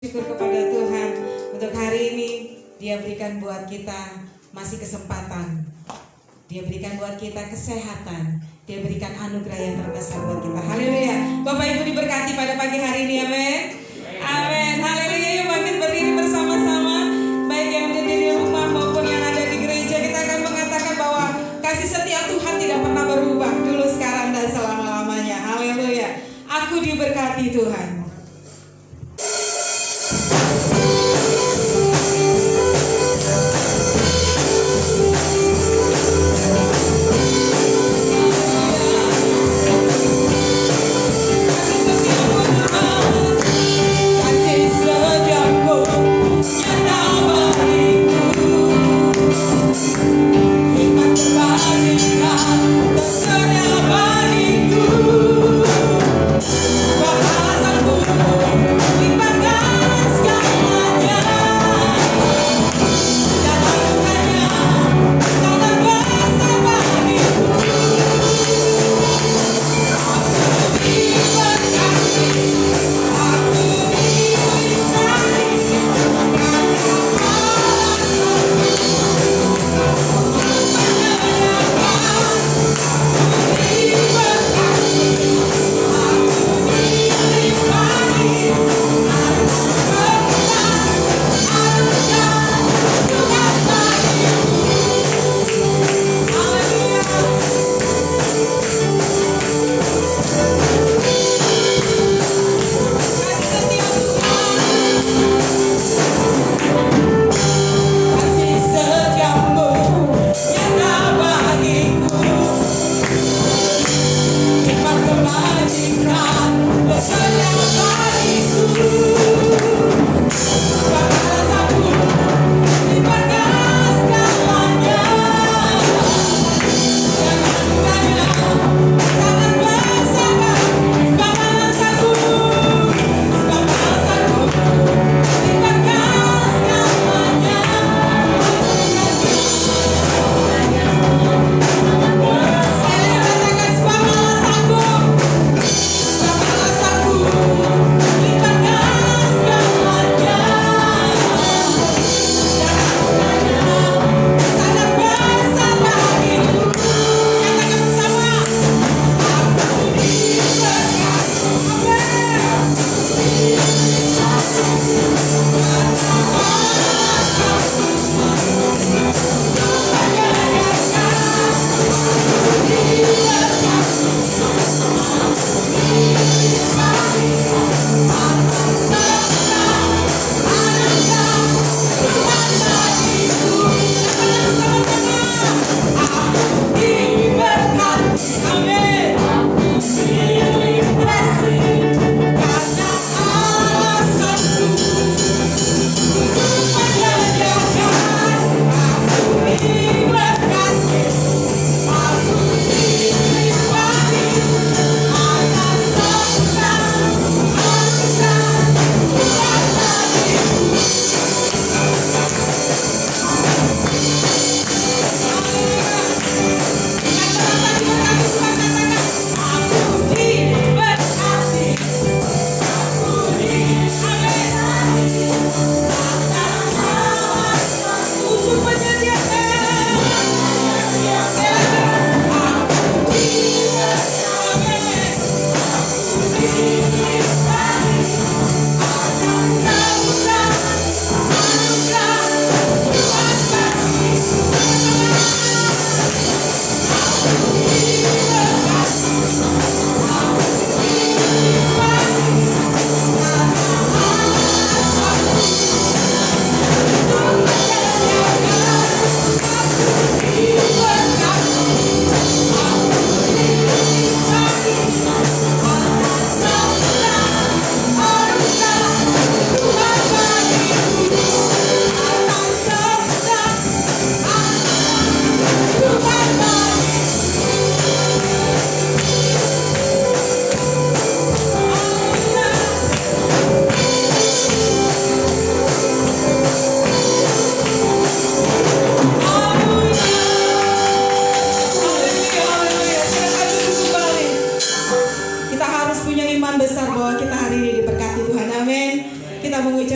Syukur kepada Tuhan untuk hari ini Dia berikan buat kita masih kesempatan. Dia berikan buat kita kesehatan. Dia berikan anugerah yang terbesar buat kita. Haleluya. Bapak Ibu diberkati pada pagi hari ini. Amin. Amin. Haleluya. Yuk bangkit berdiri bersama-sama. Baik yang ada di rumah maupun yang ada di gereja. Kita akan mengatakan bahwa kasih setia Tuhan tidak pernah berubah. Dulu, sekarang, dan selama-lamanya. Haleluya. Aku diberkati Tuhan. Kasih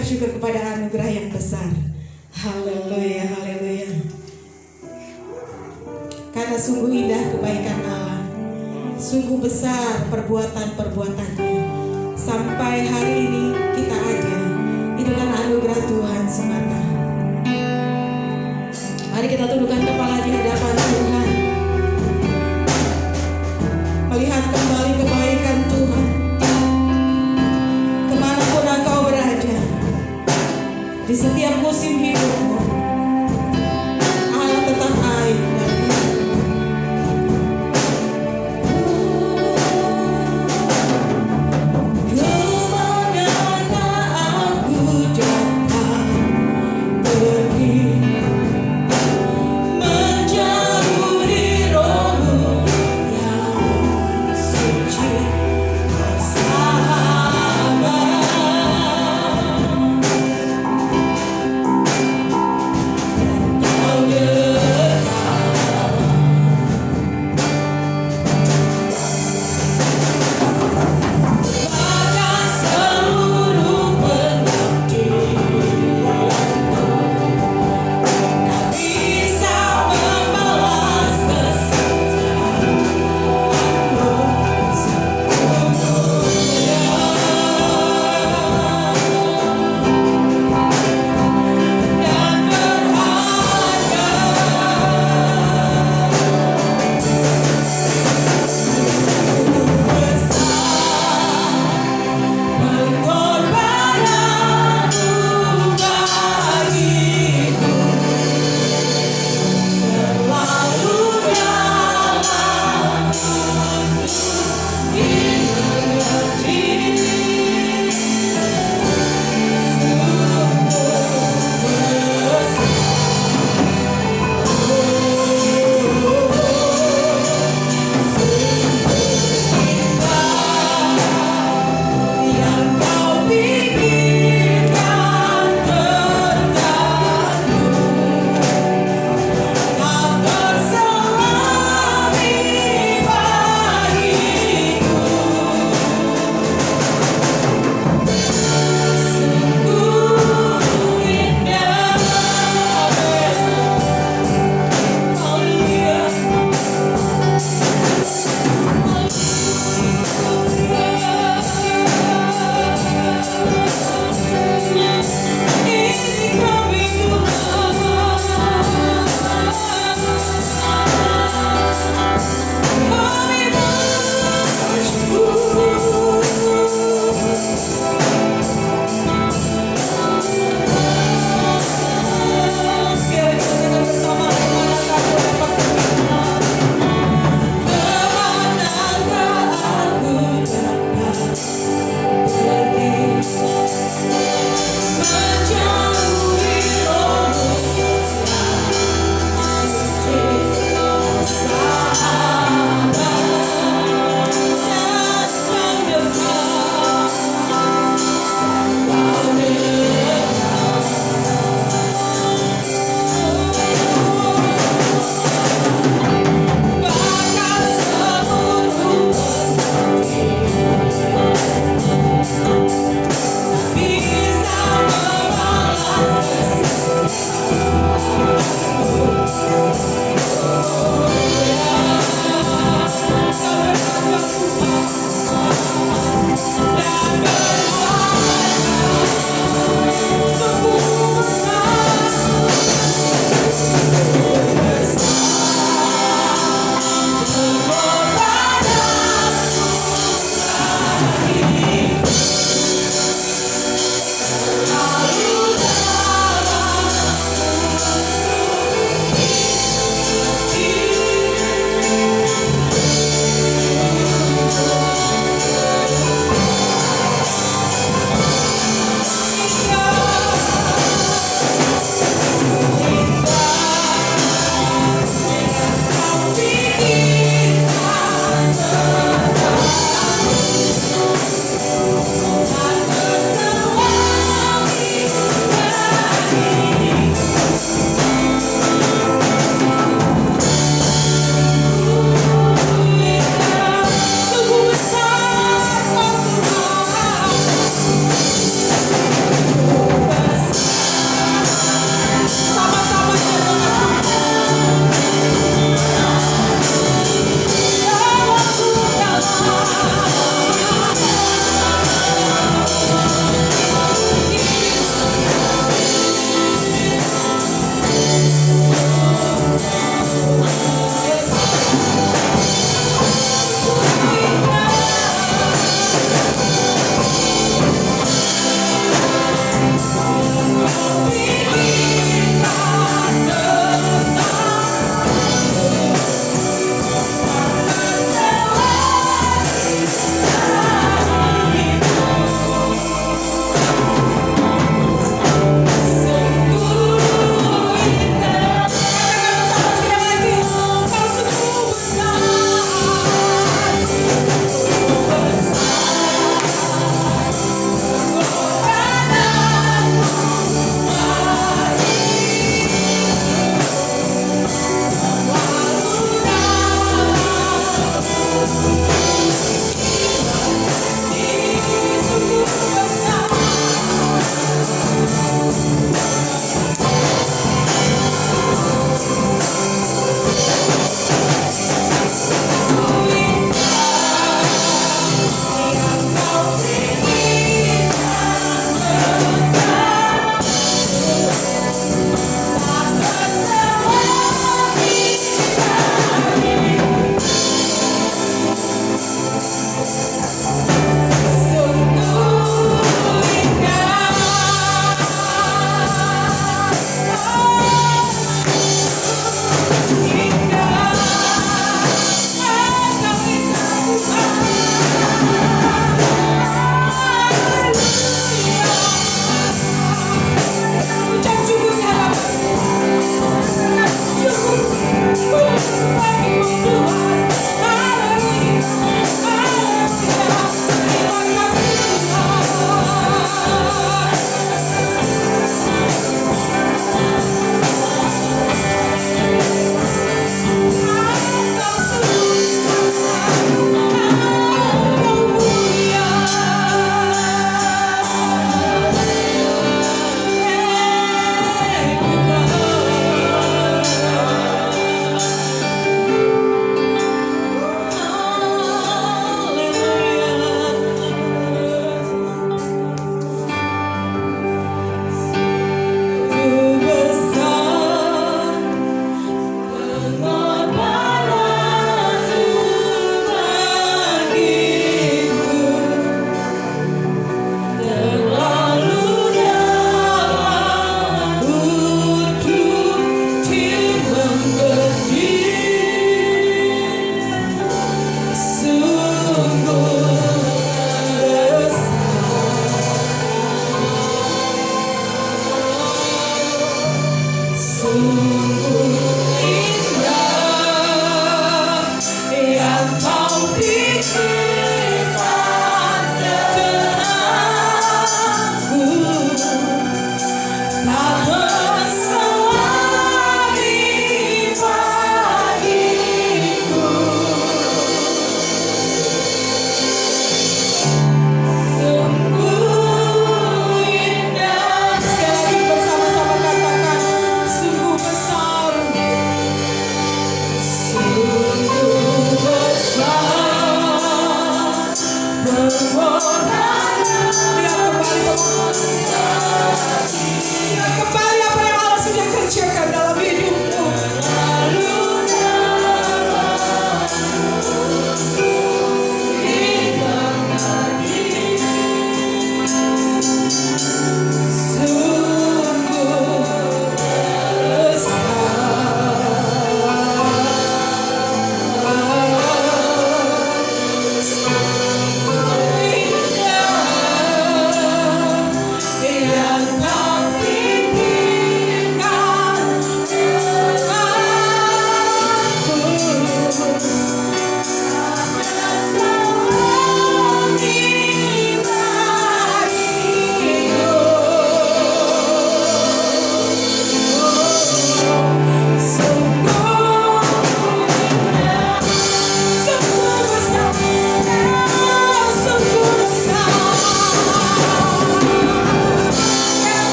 mengucap syukur kepada anugerah yang besar. Haleluya, haleluya. Karena sungguh indah kebaikan Allah, sungguh besar perbuatan-perbuatannya. Sampai hari ini kita ada, itu kan anugerah Tuhan semata. Mari kita tundukkan kepala di hadapan Tuhan, melihat kembali kebaikan Tuhan. Kemanapun engkau berada, di setiap musim hidupmu, Allah tetap baik dan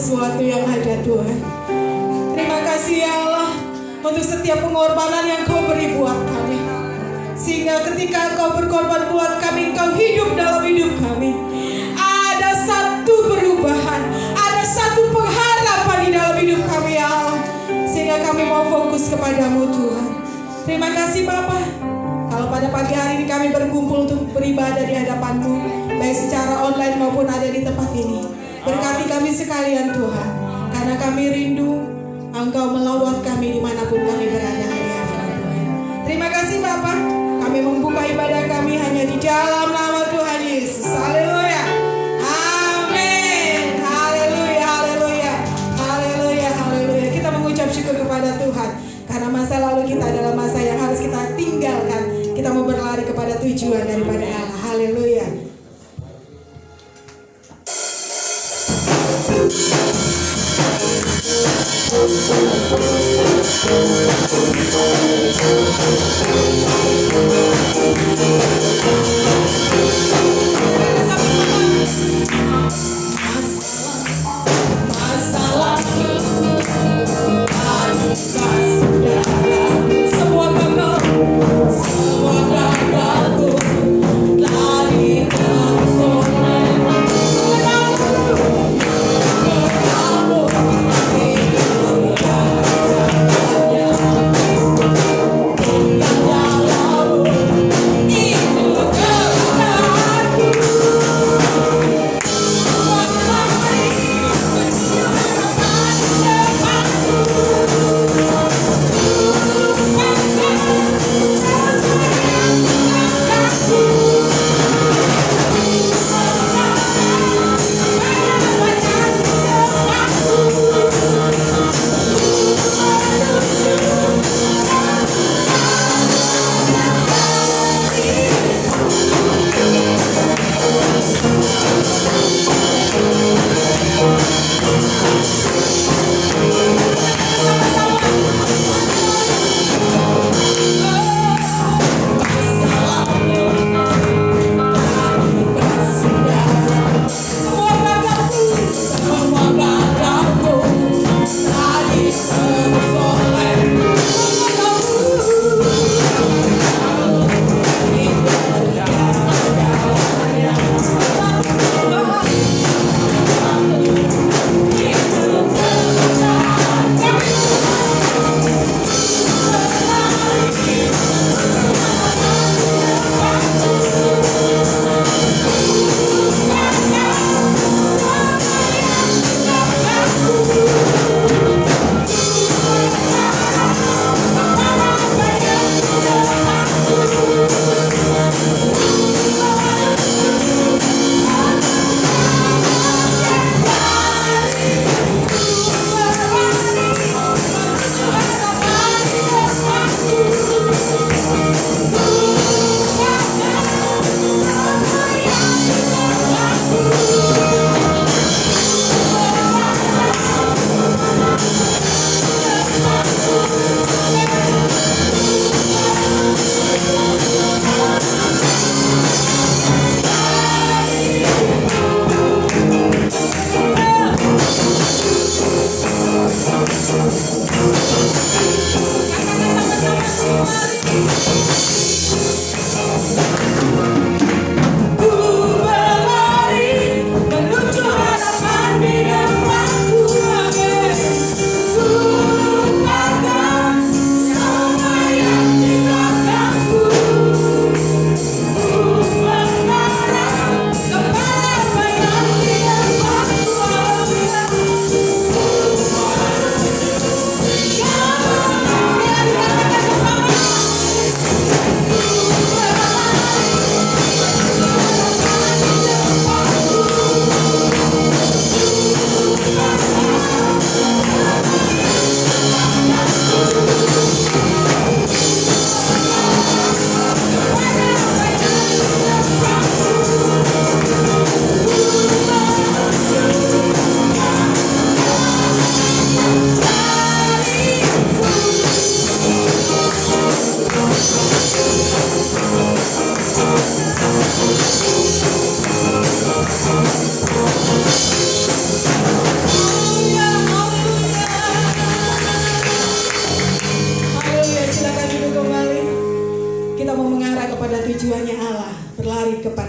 sesuatu yang ada Tuhan. Terima kasih ya Allah untuk setiap pengorbanan yang Kau beri buat kami. Sehingga ketika Engkau berkorban buat kami, Engkau hidup dalam hidup kami. Ada satu perubahan, ada satu pengharapan di dalam hidup kami ya Allah. Sehingga kami mau fokus kepadamu Tuhan. Terima kasih Bapa. Kalau pada pagi hari ini kami berkumpul untuk beribadah di hadapan-Mu, baik secara online maupun ada di tempat ini, berkati kami sekalian Tuhan. Karena kami rindu Engkau melawat kami dimanapun kami berada hari-hari Tuhan. Terima kasih Bapa. Kami membuka ibadah kami hanya di dalam nama Tuhan Yesus. Haleluya. Amin. Haleluya, haleluya. Haleluya, haleluya. Kita mengucap syukur kepada Tuhan. Karena masa lalu kita adalah masa yang harus kita tinggalkan. Kita mau berlari kepada tujuan daripada Allah. Haleluya.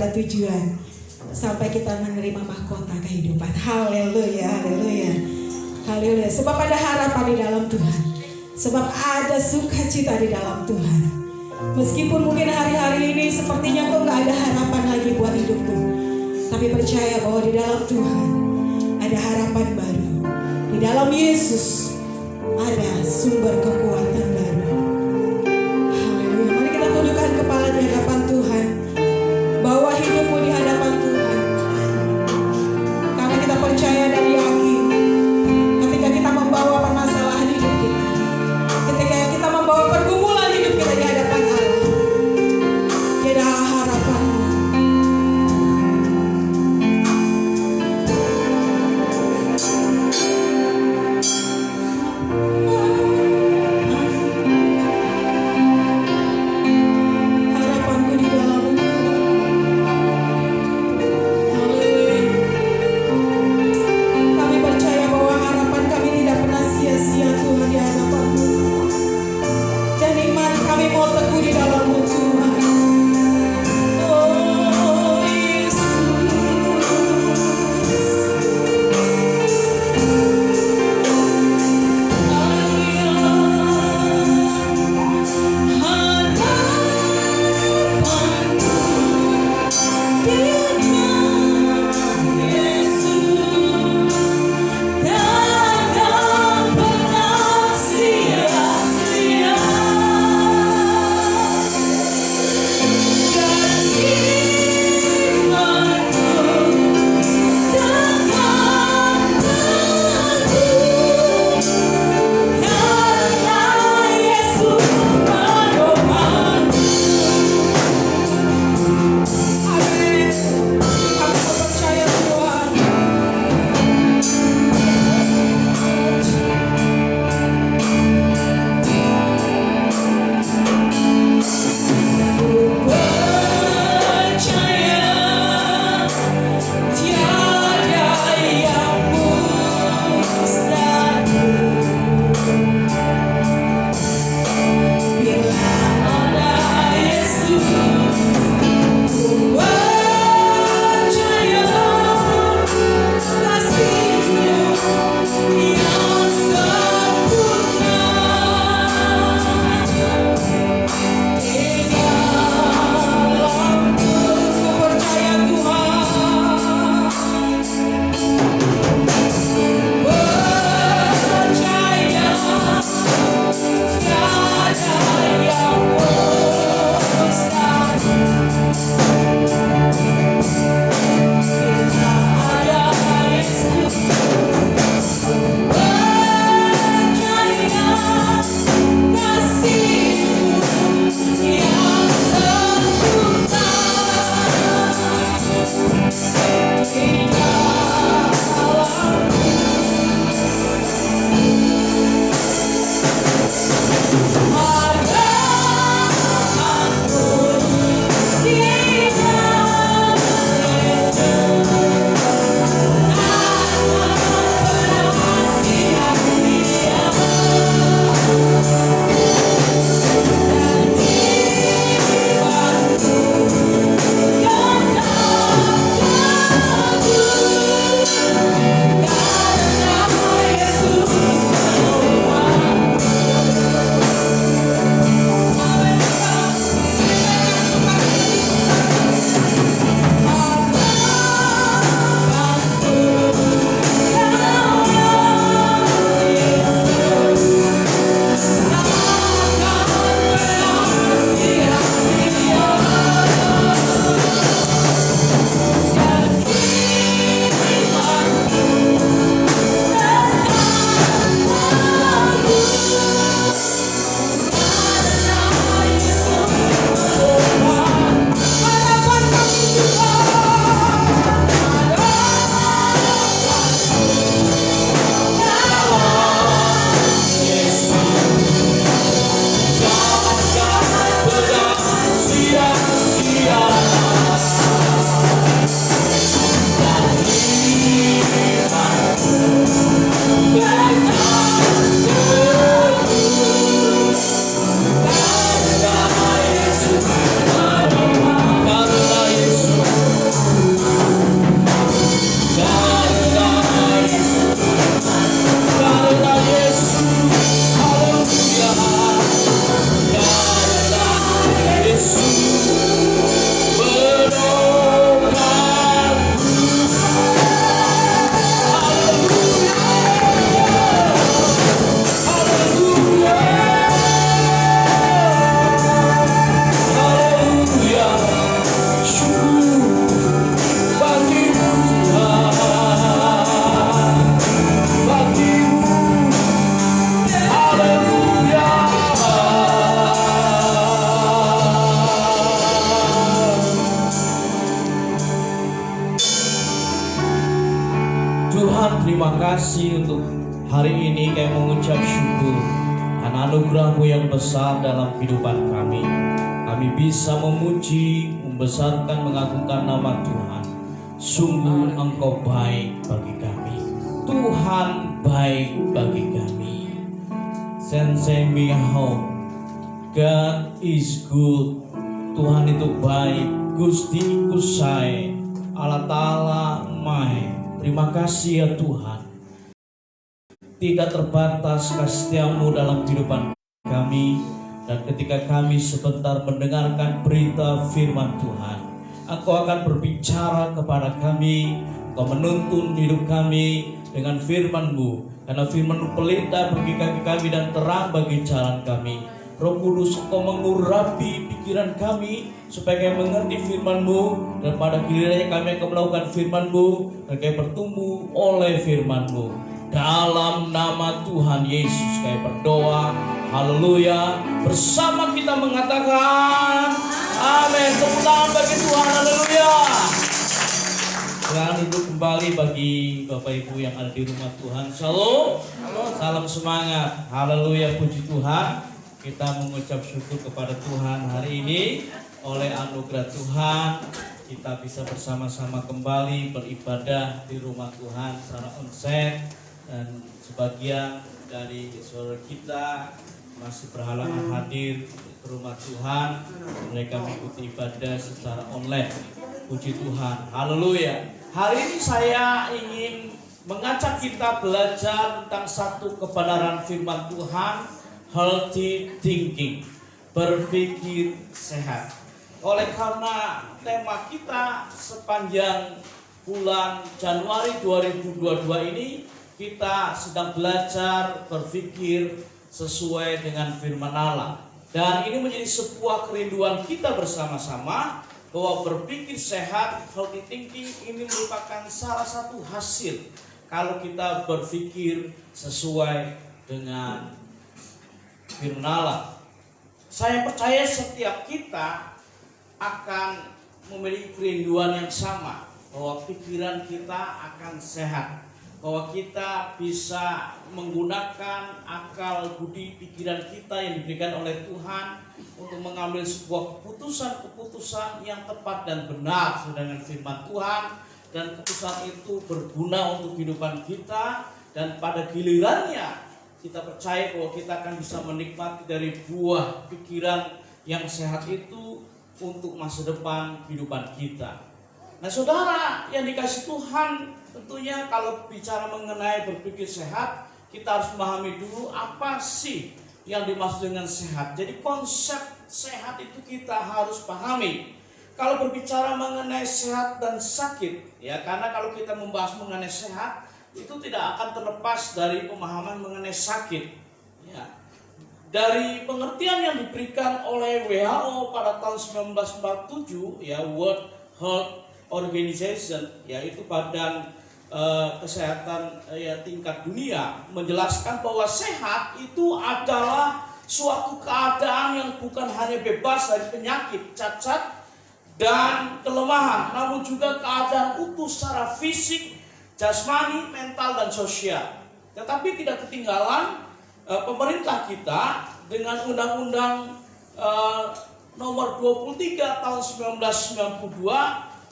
ada tujuan sampai kita menerima mahkota kehidupan. Haleluya, haleluya, haleluya. Sebab ada harapan di dalam Tuhan. Sebab ada sukacita di dalam Tuhan. Meskipun mungkin hari-hari ini sepertinya kok gak ada harapan lagi buat hidupku, tapi percaya bahwa di dalam Tuhan ada harapan baru. Di dalam Yesus ada sumber kekuatan baru. Haleluya. Mari kita tundukkan kepala di hadapan Tuhan. Bawa hidupmu di hadapan Tuhan. Karena kita percaya dan yakin ketika kita membawa permasalahan hidup kita, ketika kita membawa pergumulan hidup kita di hadapan Allah, dia adalah harapanmu. kasih untuk hari ini kami mengucap syukur karena anugerah-Mu yang besar dalam kehidupan kami. Kami bisa memuji, membesarkan, mengagungkan nama Tuhan. Sungguh Engkau baik bagi kami. Tuhan baik bagi kami. Sensei Mihao, God is good. Tuhan itu baik. Gusti Kusai, Allah Ta'ala Mai. Terima kasih ya Tuhan. Tidak terbatas kasih-Mu dalam kehidupan kami. Dan ketika kami sebentar mendengarkan berita firman Tuhan, Engkau akan berbicara kepada kami. Engkau menuntun hidup kami dengan firman-Mu. Karena firman-Mu pelita bagi kaki kami dan terang bagi jalan kami. Roh Kudus, Engkau mengurapi pikiran kami supaya kami mengerti firman-Mu, dan pada gilirannya kami akan melakukan firman-Mu dan kami bertumbuh oleh firman-Mu. Dalam nama Tuhan Yesus kami berdoa. Haleluya. Bersama kita mengatakan amin. Tepuk tangan bagi Tuhan. Haleluya. Sekarang duduk kembali bagi Bapak Ibu yang ada di rumah Tuhan. Shalom. Salam semangat. Haleluya. Puji Tuhan. Kita mengucap syukur kepada Tuhan hari ini. Oleh anugerah Tuhan kita bisa bersama-sama kembali beribadah di rumah Tuhan secara onsite. Dan sebagian dari saudara kita masih berhalangan hadir ke rumah Tuhan. Mereka mengikuti ibadah secara online. Puji Tuhan. Haleluya. Hari ini saya ingin mengajak kita belajar tentang satu kebenaran firman Tuhan. Healthy thinking, berpikir sehat. Oleh karena tema kita sepanjang bulan Januari 2022 ini, kita sedang belajar berpikir sesuai dengan firman Allah. Dan ini menjadi sebuah kerinduan kita bersama-sama bahwa berpikir sehat, healthy thinking ini merupakan salah satu hasil kalau kita berpikir sesuai dengan firman Allah. Saya percaya setiap kita akan memiliki kerinduan yang sama, bahwa pikiran kita akan sehat, bahwa kita bisa menggunakan akal budi pikiran kita yang diberikan oleh Tuhan untuk mengambil sebuah keputusan-keputusan yang tepat dan benar sesuai dengan firman Tuhan, dan keputusan itu berguna untuk kehidupan kita, dan pada gilirannya kita percaya bahwa kita akan bisa menikmati dari buah pikiran yang sehat itu untuk masa depan kehidupan kita. Nah saudara yang dikasih Tuhan, tentunya kalau bicara mengenai berpikir sehat, kita harus memahami dulu apa sih yang dimaksud dengan sehat. Jadi konsep sehat itu kita harus pahami. Kalau berbicara mengenai sehat dan sakit, ya, karena kalau kita membahas mengenai sehat, itu tidak akan terlepas dari pemahaman mengenai sakit. Ya. Dari pengertian yang diberikan oleh WHO pada tahun 1947, ya, World Health Organization, yaitu Badan Kesehatan tingkat dunia, menjelaskan bahwa sehat itu adalah suatu keadaan yang bukan hanya bebas dari penyakit, cacat, dan kelemahan, namun juga keadaan utuh secara fisik, jasmani, mental, dan sosial. Tetapi tidak ketinggalan pemerintah kita dengan Undang-Undang nomor 23 tahun 1992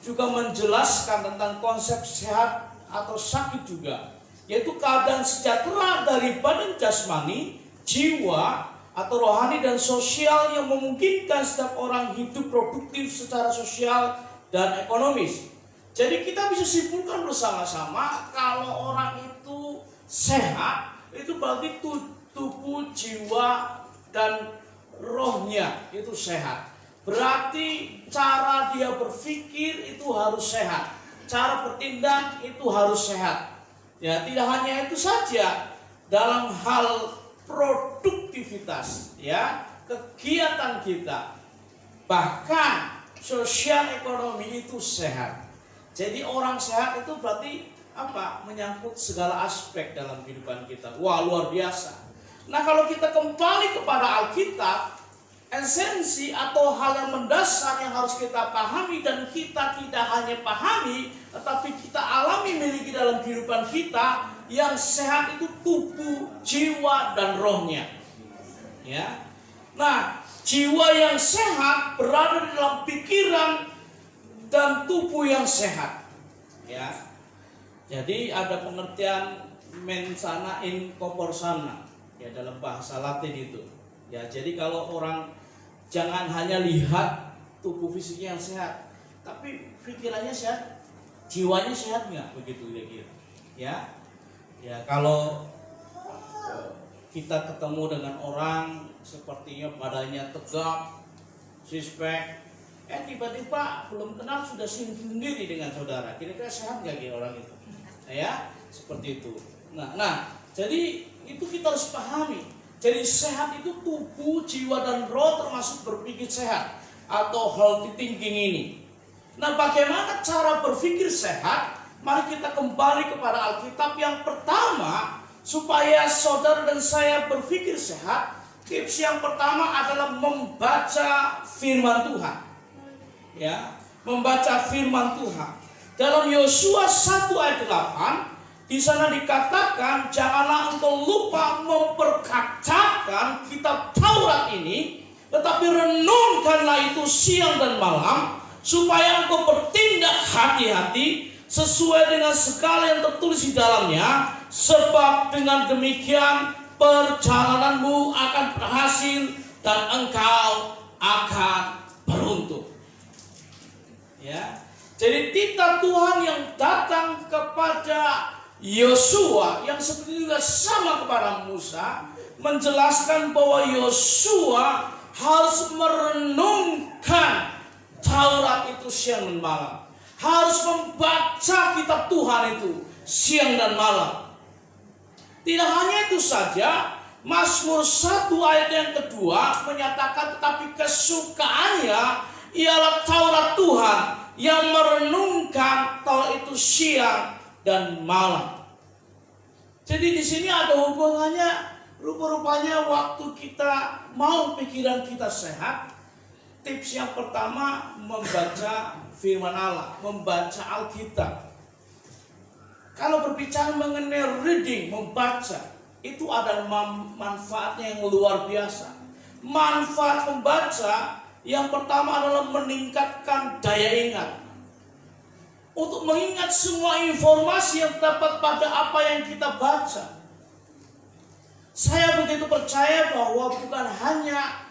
juga menjelaskan tentang konsep sehat atau sakit juga, yaitu keadaan sejahtera dari badan jasmani, jiwa, atau rohani dan sosial yang memungkinkan setiap orang hidup produktif secara sosial dan ekonomis. Jadi kita bisa simpulkan bersama-sama kalau orang itu sehat, itu berarti tubuh, jiwa, dan rohnya itu sehat. Berarti cara dia berpikir itu harus sehat, cara bertindak itu harus sehat. Ya, tidak hanya itu saja, dalam hal produktivitas, ya, kegiatan kita, bahkan sosial ekonomi itu sehat. Jadi orang sehat itu berarti apa? Menyangkut segala aspek dalam kehidupan kita. Wah, luar biasa. Nah, kalau kita kembali kepada Alkitab, esensi atau hal yang mendasar yang harus kita pahami, dan kita tidak hanya pahami tetapi kita alami miliki dalam kehidupan kita, yang sehat itu tubuh, jiwa, dan rohnya. Ya. Nah, jiwa yang sehat berada di dalam pikiran dan tubuh yang sehat. Ya. Jadi ada pengertian mens sana in corpore sana, ya, dalam bahasa Latin itu. Ya, jadi kalau orang jangan hanya lihat tubuh fisiknya yang sehat, tapi pikirannya sehat, jiwanya sehat nggak, begitu kira-kira. Ya, ya, kalau kita ketemu dengan orang sepertinya badannya tegap, suspek, tiba-tiba belum kenal sudah sendiri dengan saudara, kira-kira sehat nggak kira orang itu? Ya, seperti itu. Nah, jadi itu kita harus pahami. Jadi sehat itu tubuh, jiwa, dan roh, termasuk berpikir sehat atau healthy thinking ini. Nah, bagaimana cara berpikir sehat? Mari kita kembali kepada Alkitab. Yang pertama, supaya saudara dan saya berpikir sehat, tips yang pertama adalah membaca firman Tuhan. Ya, membaca firman Tuhan. Dalam Yosua 1 ayat 8, di sana dikatakan, janganlah engkau lupa memperkatakan kitab Taurat ini, tetapi renungkanlah itu siang dan malam, supaya engkau bertindak hati-hati sesuai dengan segala yang tertulis di dalamnya, sebab dengan demikian perjalananmu akan berhasil dan engkau akan beruntung. Ya, jadi titah Tuhan yang datang kepada Yosua yang sebetulnya sama kepada Musa, menjelaskan bahwa Yosua harus merenungkan Taurat itu siang dan malam, harus membaca kitab Tuhan itu siang dan malam. Tidak hanya itu saja, Mazmur 1 ayat yang kedua menyatakan, tetapi kesukaannya ialah Taurat Tuhan, yang merenungkan Taurat itu siang dan malam. Jadi di sini ada hubungannya. Rupa-rupanya waktu kita mau pikiran kita sehat, tips yang pertama membaca firman Allah, membaca Alkitab. Kalau berbicara mengenai reading, membaca, itu ada manfaatnya yang luar biasa. Manfaat membaca yang pertama adalah meningkatkan daya ingat. Untuk mengingat semua informasi yang terdapat pada apa yang kita baca. Saya begitu percaya bahwa bukan hanya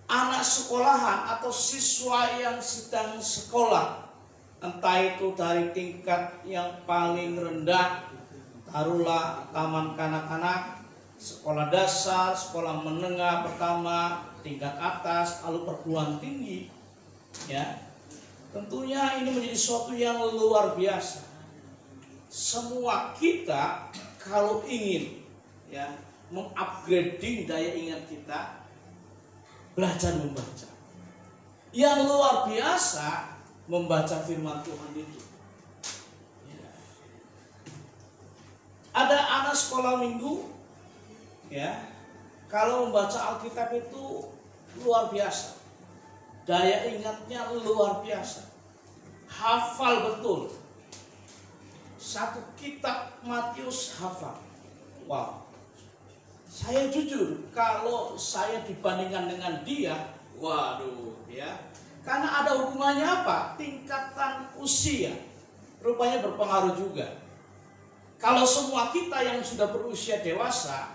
anak sekolahan atau siswa yang sedang sekolah, entah itu dari tingkat yang paling rendah, taruhlah taman kanak-kanak, sekolah dasar, sekolah menengah pertama, tingkat atas, lalu perguruan tinggi, ya. Tentunya ini menjadi sesuatu yang luar biasa. Semua kita kalau ingin, ya, mengupgrading daya ingat kita, belajar membaca. Yang luar biasa membaca firman Tuhan itu. Ya. Ada anak sekolah minggu, ya, kalau membaca Alkitab itu luar biasa. Daya ingatnya luar biasa. Hafal betul. Satu kitab Matius hafal. Wow. Saya jujur, kalau saya dibandingkan dengan dia, waduh, ya. Karena ada hubungannya apa? Tingkatan usia. Rupanya berpengaruh juga. Kalau semua kita yang sudah berusia dewasa,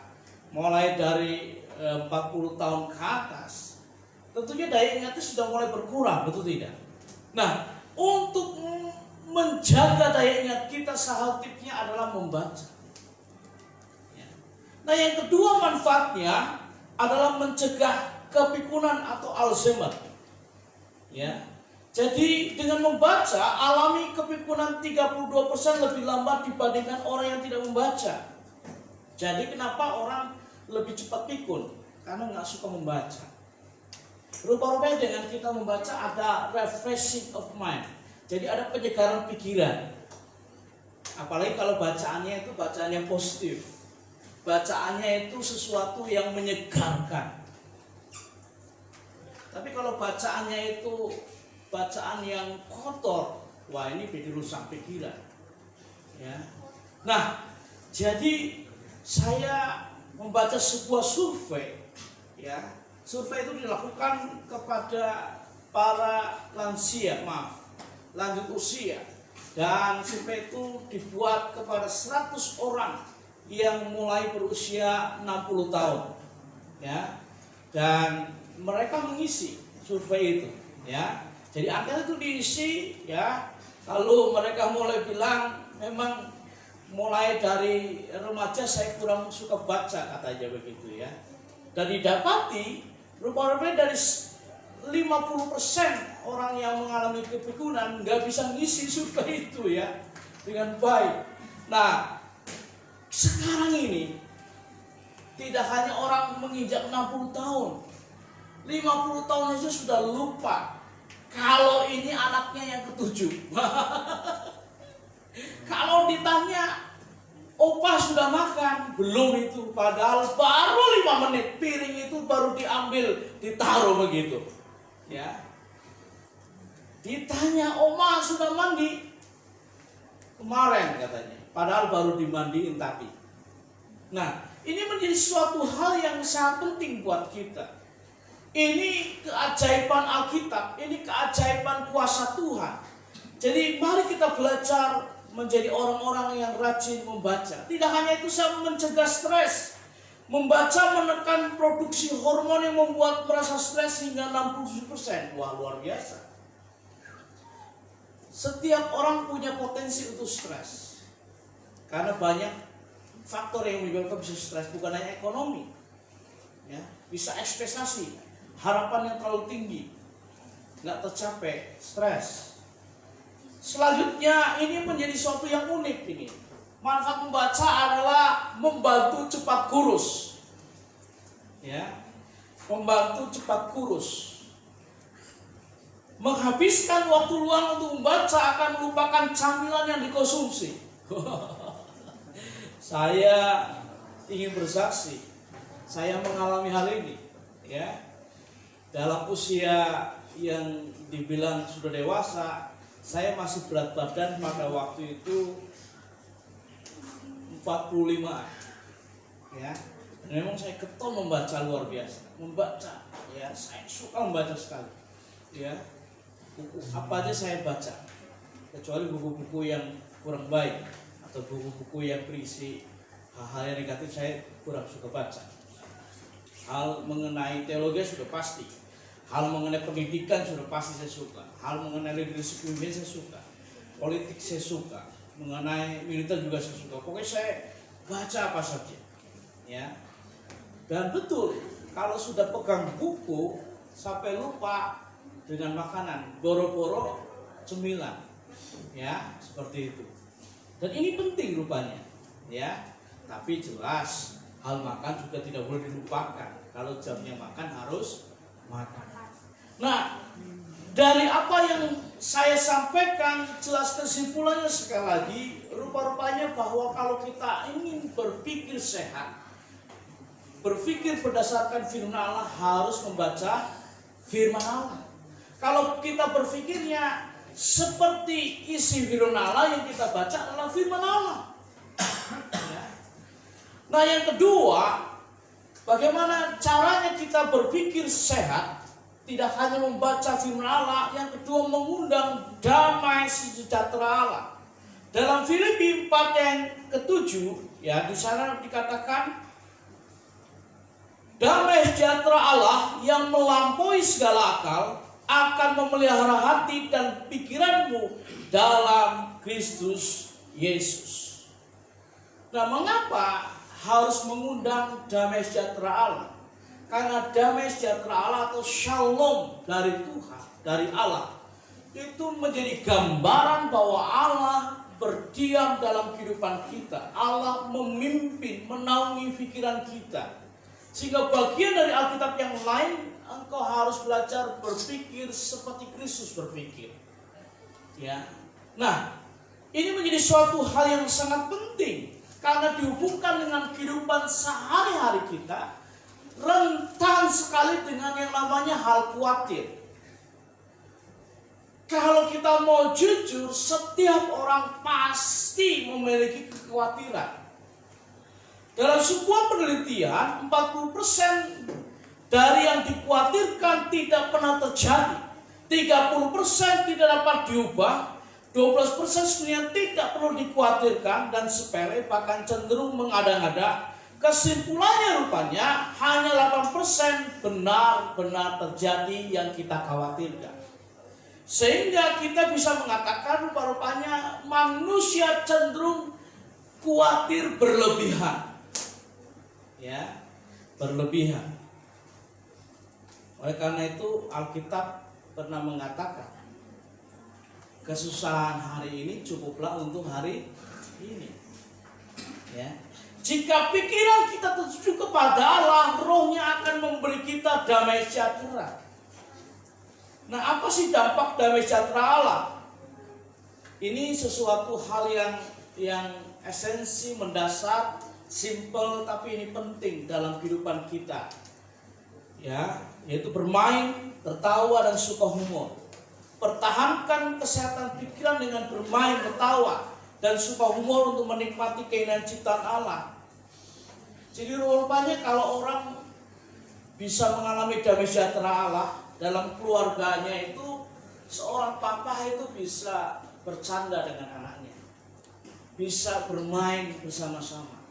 mulai dari 40 tahun ke atas, tentunya daya ingatnya sudah mulai berkurang, betul tidak? Nah, untuk menjaga daya ingat kita, salah tipsnya adalah membaca. Nah, yang kedua manfaatnya adalah mencegah kepikunan atau Alzheimer. Ya. Jadi dengan membaca, alami kepikunan 32% lebih lambat dibandingkan orang yang tidak membaca. Jadi kenapa orang lebih cepat pikun? Karena nggak suka membaca. Rupa-rupanya dengan kita membaca ada refreshing of mind. Jadi ada penyegaran pikiran. Apalagi kalau bacaannya itu bacaan yang positif. Bacaannya itu sesuatu yang menyegarkan. Tapi kalau bacaannya itu bacaan yang kotor, wah ini jadi rusak pikiran. Ya. Nah, Jadi saya membaca sebuah survei, ya. Survei itu dilakukan kepada para lansia, lanjut usia. Dan survei itu dibuat kepada 100 orang yang mulai berusia 60 tahun. Ya. Dan mereka mengisi survei itu, ya. Jadi angka itu diisi, ya. Lalu mereka mulai bilang, memang mulai dari remaja saya kurang suka baca, katanya begitu, ya. Dan didapati rupa-rupanya dari 50% orang yang mengalami kepikunan nggak bisa ngisi survei itu, ya, dengan baik. Nah, sekarang ini tidak hanya orang menginjak 60 tahun, 50 tahun aja sudah lupa kalau ini anaknya yang ketujuh. Kalau ditanya, opa sudah makan? Belum itu, padahal baru 5 menit piring itu baru diambil, ditaruh begitu. Ya. Ditanya, oma sudah mandi? Kemarin katanya, padahal baru dimandiin tadi. Nah, ini menjadi suatu hal yang sangat penting buat kita. Ini keajaiban Alkitab, ini keajaiban kuasa Tuhan. Jadi mari kita belajar menjadi orang-orang yang rajin membaca. Tidak hanya itu, saya mencegah stres. Membaca menekan produksi hormon yang membuat merasa stres hingga 67%. Wah, luar biasa. Setiap orang punya potensi untuk stres. Karena banyak faktor yang menyebabkan bisa stres, bukan hanya ekonomi. Ya, bisa ekspektasi, harapan yang terlalu tinggi, nggak tercapai, stres. Selanjutnya, ini menjadi sesuatu yang unik ini. Manfaat membaca adalah membantu cepat kurus. Ya, membantu cepat kurus. Menghabiskan waktu luang untuk membaca akan melupakan camilan yang dikonsumsi. Saya ingin bersaksi, saya mengalami hal ini. Ya, dalam usia yang dibilang sudah dewasa, saya masih berat badan pada waktu itu 45. Ya. Dan memang saya getol membaca luar biasa. Membaca, ya, saya suka membaca sekali. Ya. Buku apa aja saya baca. Kecuali buku-buku yang kurang baik atau buku-buku yang berisi hal-hal yang negatif, saya kurang suka baca. Hal mengenai teologi sudah pasti. Hal mengenai pendidikan sudah pasti saya suka. Hal mengenai leadership pemimpin saya suka. Politik saya suka. Mengenai militer juga saya suka. Pokoknya saya baca apa saja. Ya. Dan betul, kalau sudah pegang buku sampai lupa dengan makanan, boro-boro cemilan. Ya, seperti itu. Dan ini penting rupanya. Ya. Tapi jelas hal makan juga tidak boleh dilupakan. Kalau jamnya makan harus makan. Nah, dari apa yang saya sampaikan, jelas kesimpulannya sekali lagi, rupa-rupanya bahwa kalau kita ingin berpikir sehat, berpikir berdasarkan firman Allah, harus membaca firman Allah. Kalau kita berpikirnya seperti isi firman Allah, yang kita baca adalah firman Allah. Nah, yang kedua, bagaimana caranya kita berpikir sehat? Tidak hanya membaca firman Allah, yang kedua mengundang damai sejahtera Allah. Dalam Filipi 4 yang ke-7, ya, di sana dikatakan damai sejahtera Allah yang melampaui segala akal akan memelihara hati dan pikiranmu dalam Kristus Yesus. Nah, mengapa harus mengundang damai sejahtera Allah? Karena damai sejahtera Allah atau shalom dari Tuhan, dari Allah, itu menjadi gambaran bahwa Allah berdiam dalam kehidupan kita. Allah memimpin, menaungi pikiran kita. Sehingga bagian dari Alkitab yang lain, engkau harus belajar berpikir seperti Kristus berpikir. Ya. Nah, ini menjadi suatu hal yang sangat penting karena dihubungkan dengan kehidupan sehari-hari kita. Rentan sekali dengan yang namanya hal khawatir. Kalau kita mau jujur, setiap orang pasti memiliki kekhawatiran. Dalam sebuah penelitian, 40% dari yang dikhawatirkan tidak pernah terjadi. 30% tidak dapat diubah. 12% sebenarnya tidak perlu dikhawatirkan dan sepele, bahkan cenderung mengada-ngada. Kesimpulannya rupanya hanya 8% benar-benar terjadi yang kita khawatirkan. Sehingga kita bisa mengatakan rupa-rupanya manusia cenderung khawatir berlebihan. Ya, berlebihan. Oleh karena itu Alkitab pernah mengatakan, kesusahan hari ini cukuplah untuk hari ini. Ya. Jika pikiran kita tertuju kepada Allah, Roh-Nya akan memberi kita damai sejahtera. Nah, apa sih dampak damai sejahtera Allah? Ini sesuatu hal yang esensi, mendasar, simple, tapi ini penting dalam kehidupan kita. Ya, yaitu bermain, tertawa dan suka humor. Pertahankan kesehatan pikiran dengan bermain, tertawa dan suka humor untuk menikmati keindahan ciptaan Allah. Jadi rupanya kalau orang bisa mengalami damai sejahtera Allah dalam keluarganya, itu seorang papa itu bisa bercanda dengan anaknya, bisa bermain bersama-sama.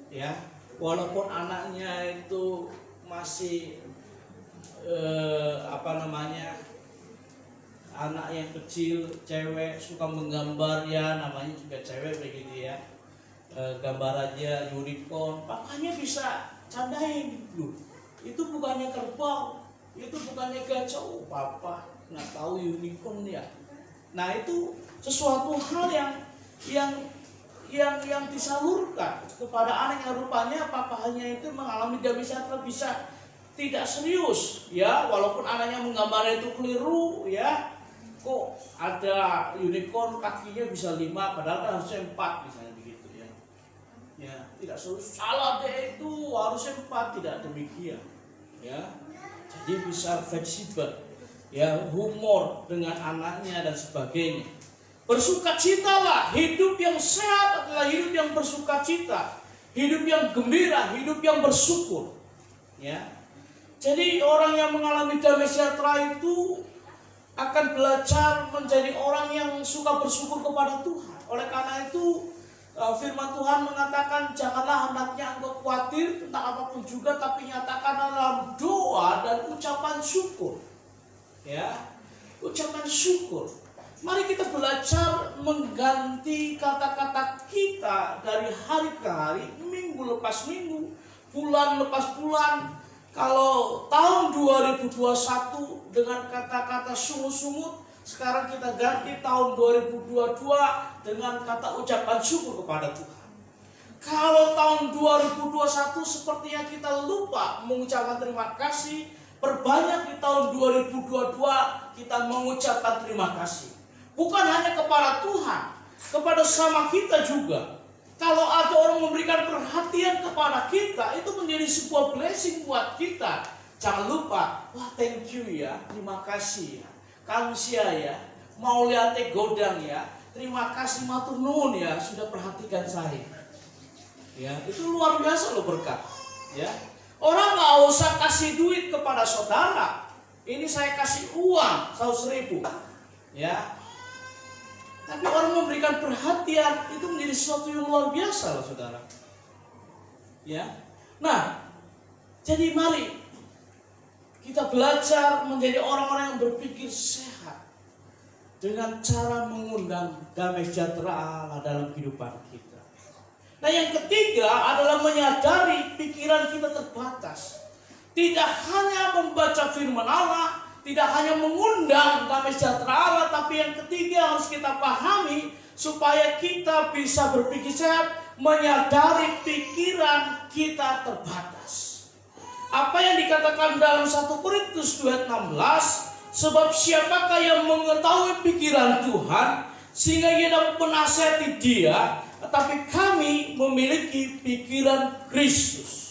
Ya, walaupun anaknya itu masih anak yang kecil, cewek, suka menggambar, ya namanya juga cewek begitu ya, gambar aja unicorn, papanya bisa candain gitu. Itu bukannya kerbau, itu bukannya gajah, papa nggak tahu unicorn ya. Nah, itu sesuatu hal yang disalurkan kepada anak yang rupanya papahnya itu mengalami damai sejahtera, bisa tidak serius ya, walaupun anaknya menggambarnya itu keliru ya, kok ada unicorn kakinya bisa 5 padahal kan harusnya 4 misalnya begitu ya. Ya, tidak serius, salah deh, itu harusnya 4, tidak demikian ya. Jadi bisa fleksibel ya, humor dengan anaknya dan sebagainya. Bersukacitalah, hidup yang sehat adalah hidup yang bersukacita, hidup yang gembira, hidup yang bersyukur. Ya, jadi orang yang mengalami damai sejahtera itu akan belajar menjadi orang yang suka bersyukur kepada Tuhan. Oleh karena itu firman Tuhan mengatakan, janganlah hendaknya engkau khawatir tentang apapun juga, tapi nyatakan dalam doa dan ucapan syukur. Ya, ucapan syukur. Mari kita belajar mengganti kata-kata kita dari hari ke hari, minggu lepas minggu, bulan lepas bulan. Kalau tahun 2021 dengan kata-kata sungut-sungut, sekarang kita ganti tahun 2022 dengan kata ucapan syukur kepada Tuhan. Kalau tahun 2021 sepertinya kita lupa mengucapkan terima kasih, perbanyak di tahun 2022 kita mengucapkan terima kasih. Bukan hanya kepada Tuhan, kepada sama kita juga. Kalau ada orang memberikan perhatian kepada kita, itu menjadi sebuah blessing buat kita. Jangan lupa, wah thank you ya, terima kasih ya, kamsia ya, mau lihat godang ya, terima kasih matur nuwun ya, sudah perhatikan saya. Ya, itu luar biasa loh berkat. Ya, orang nggak usah kasih duit kepada saudara. Ini saya kasih uang 100.000. Ya. Tapi orang memberikan perhatian itu menjadi sesuatu yang luar biasa loh saudara. Ya. Nah, jadi mari kita belajar menjadi orang-orang yang berpikir sehat dengan cara mengundang damai sejahtera Allah dalam kehidupan kita. Nah, yang ketiga adalah menyadari pikiran kita terbatas. Tidak hanya membaca firman Allah, tidak hanya mengundang damai sejahtera Allah, tapi yang ketiga harus kita pahami supaya kita bisa berpikir sehat, menyadari pikiran kita terbatas. Apa yang dikatakan dalam 1 Korintus 2:16, sebab siapakah yang mengetahui pikiran Tuhan sehingga ia dapat menasihati dia, tetapi kami memiliki pikiran Kristus.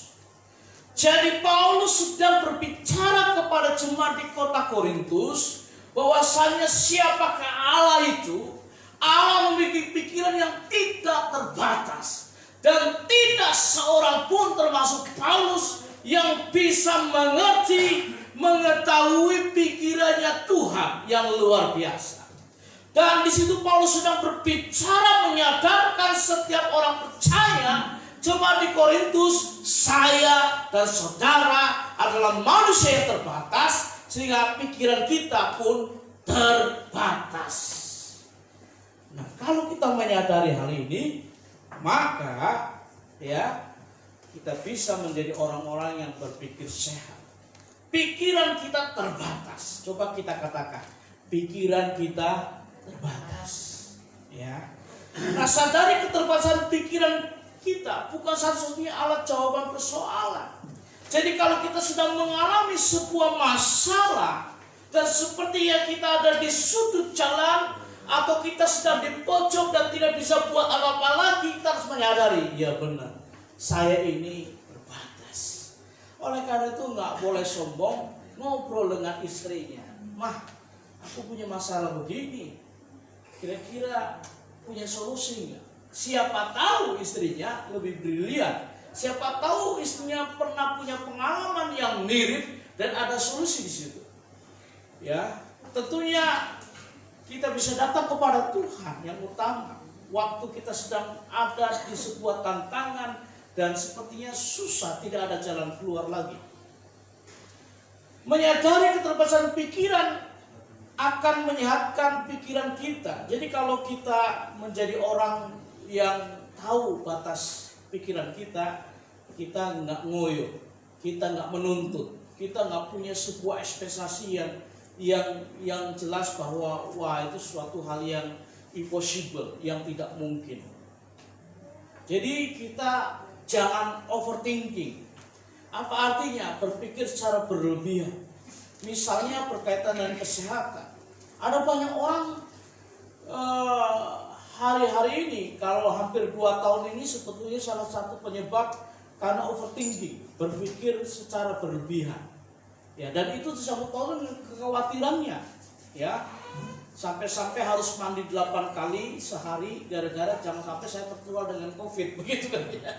Jadi Paulus sedang berbicara kepada jemaat di kota Korintus bahwasanya siapakah Allah itu? Allah memiliki pikiran yang tidak terbatas. Dan tidak seorang pun termasuk Paulus yang bisa mengerti, mengetahui pikirannya Tuhan yang luar biasa. Dan di situ Paulus sedang berbicara menyadarkan setiap orang percaya, coba di Korintus, saya dan saudara adalah manusia yang terbatas, sehingga pikiran kita pun terbatas. Nah, kalau kita menyadari hal ini, maka ya kita bisa menjadi orang-orang yang berpikir sehat. Pikiran kita terbatas. Coba kita katakan, pikiran kita terbatas. Ya. Nah, sadari keterbatasan pikiran kita bukan satu-satunya alat jawaban persoalan. Jadi kalau kita sedang mengalami sebuah masalah dan seperti yang kita ada di sudut jalan, atau kita sedang di pojok dan tidak bisa buat apa-apa lagi, kita harus menyadari, ya benar, saya ini terbatas. Oleh karena itu nggak boleh sombong, ngobrol dengan istrinya. Mah, aku punya masalah begini, kira-kira punya solusi nggak? Siapa tahu istrinya lebih brilian, siapa tahu istrinya pernah punya pengalaman yang mirip dan ada solusi di situ. Ya, tentunya kita bisa datang kepada Tuhan yang utama waktu kita sedang ada di sebuah tantangan dan sepertinya susah, tidak ada jalan keluar lagi. Menyadari keterbatasan pikiran akan menyehatkan pikiran kita. Jadi kalau kita menjadi orang yang tahu batas pikiran kita, kita nggak ngoyo, kita nggak menuntut, kita nggak punya sebuah ekspektasi yang jelas bahwa wah itu suatu hal yang impossible, yang tidak mungkin. Jadi kita jangan overthinking. Apa artinya? Berpikir secara berlebihan. Misalnya berkaitan dengan kesehatan. Ada banyak orang hari-hari ini, kalau hampir 2 tahun ini sebetulnya salah satu penyebab karena overthinking, berpikir secara berlebihan. Ya, dan itu disambut Paulus dengan kekhawatirannya, ya, sampai-sampai harus mandi 8 kali sehari gara-gara jangan sampai saya tertular dengan COVID, begitu kan ya.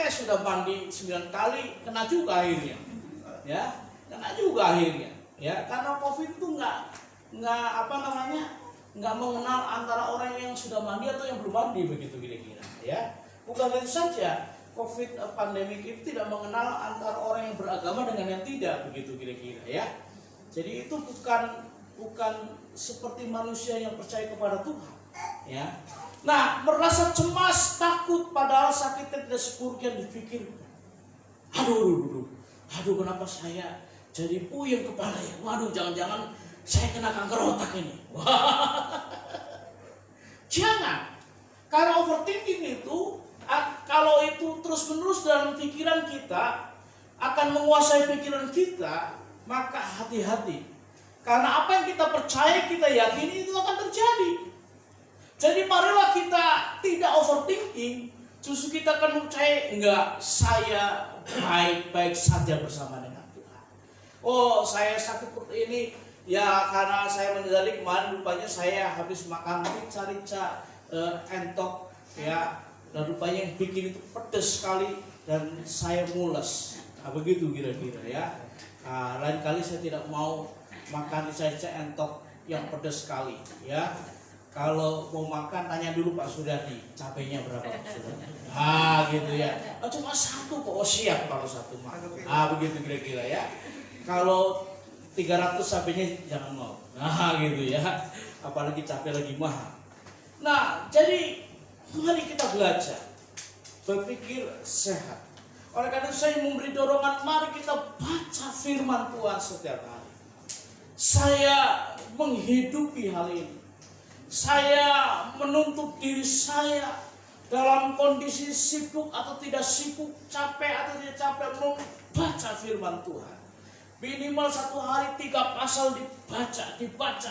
Sudah mandi 9 kali kena juga akhirnya, ya, kena juga akhirnya, ya, karena COVID itu nggak mengenal antara orang yang sudah mandi atau yang belum mandi, begitu kira-kira, ya. Bukan itu saja. COVID pandemik itu tidak mengenal antara orang yang beragama dengan yang tidak, begitu kira-kira, ya. Jadi itu bukan seperti manusia yang percaya kepada Tuhan, ya. Nah, merasa cemas, takut, padahal sakitnya tidak seburuk yang dipikirkan. Aduh, kenapa saya jadi puyeng kepala ya? Waduh, jangan-jangan saya kena kanker otak ini. Wah. Jangan, karena overthinking itu, kalau itu terus-menerus dalam pikiran kita, akan menguasai pikiran kita, maka hati-hati. Karena apa yang kita percaya, kita yakini itu akan terjadi. Jadi marilah kita tidak overthinking, justru kita akan percaya, enggak, saya baik-baik saja bersama dengan Tuhan. Oh, saya sakit seperti ini, ya karena saya menyadari kemarin rupanya saya habis makan rica-rica entok, ya. Dan rupanya yang bikin itu pedas sekali dan saya mules. Nah, begitu kira-kira, ya. Nah, lain kali saya tidak mau makan rica-rica entok yang pedas sekali, ya. Kalau mau makan tanya dulu Pak Suryadi, cabenya berapa Pak Suryadi? Gitu ya. Cuma 1 kok, oh siap kalau 1 makan. Begitu kira-kira, ya. Kalau 300 cabenya jangan mau. Gitu ya. Apalagi cabai lagi mahal. Nah, jadi mari kita belajar berpikir sehat. Oleh karena itu saya memberi dorongan, mari kita baca firman Tuhan setiap hari. Saya menghidupi hal ini. Saya menuntut diri saya dalam kondisi sibuk atau tidak sibuk, capek atau tidak capek, membaca firman Tuhan. Minimal 1 hari 3 pasal dibaca,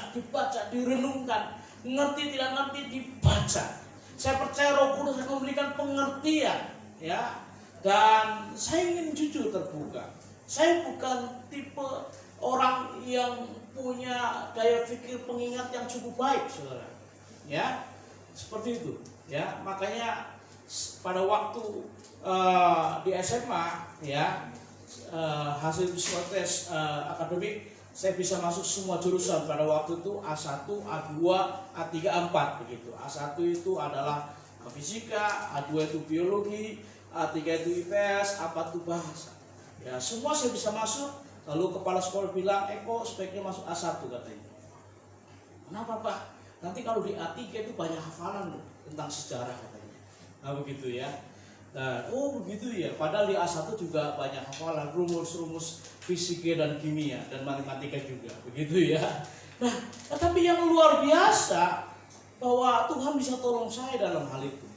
direnungkan. Ngerti tidak ngerti dibaca. Saya percaya Roh Kudus akan memberikan pengertian, ya. Dan saya ingin jujur terbuka. Saya bukan tipe orang yang punya daya pikir pengingat yang cukup baik, saudara. Ya, seperti itu. Ya, makanya pada waktu di SMA ya, hasil visual tes akademik saya bisa masuk semua jurusan pada waktu itu A1, A2, A3, A4 begitu. A1 itu adalah fisika, A2 itu biologi, A3 itu IPS, A4 itu bahasa. Ya, semua saya bisa masuk. Lalu kepala sekolah bilang, Eko sebaiknya masuk A1 katanya. Kenapa Pak? Nanti kalau di A3 itu banyak hafalan tentang sejarah katanya. Nah begitu ya. Nah, oh begitu ya. Padahal di A1 juga banyak hafalan, rumus-rumus fisika dan kimia dan matematika juga. Begitu ya. Nah, tetapi yang luar biasa bahwa Tuhan bisa tolong saya dalam hal itu.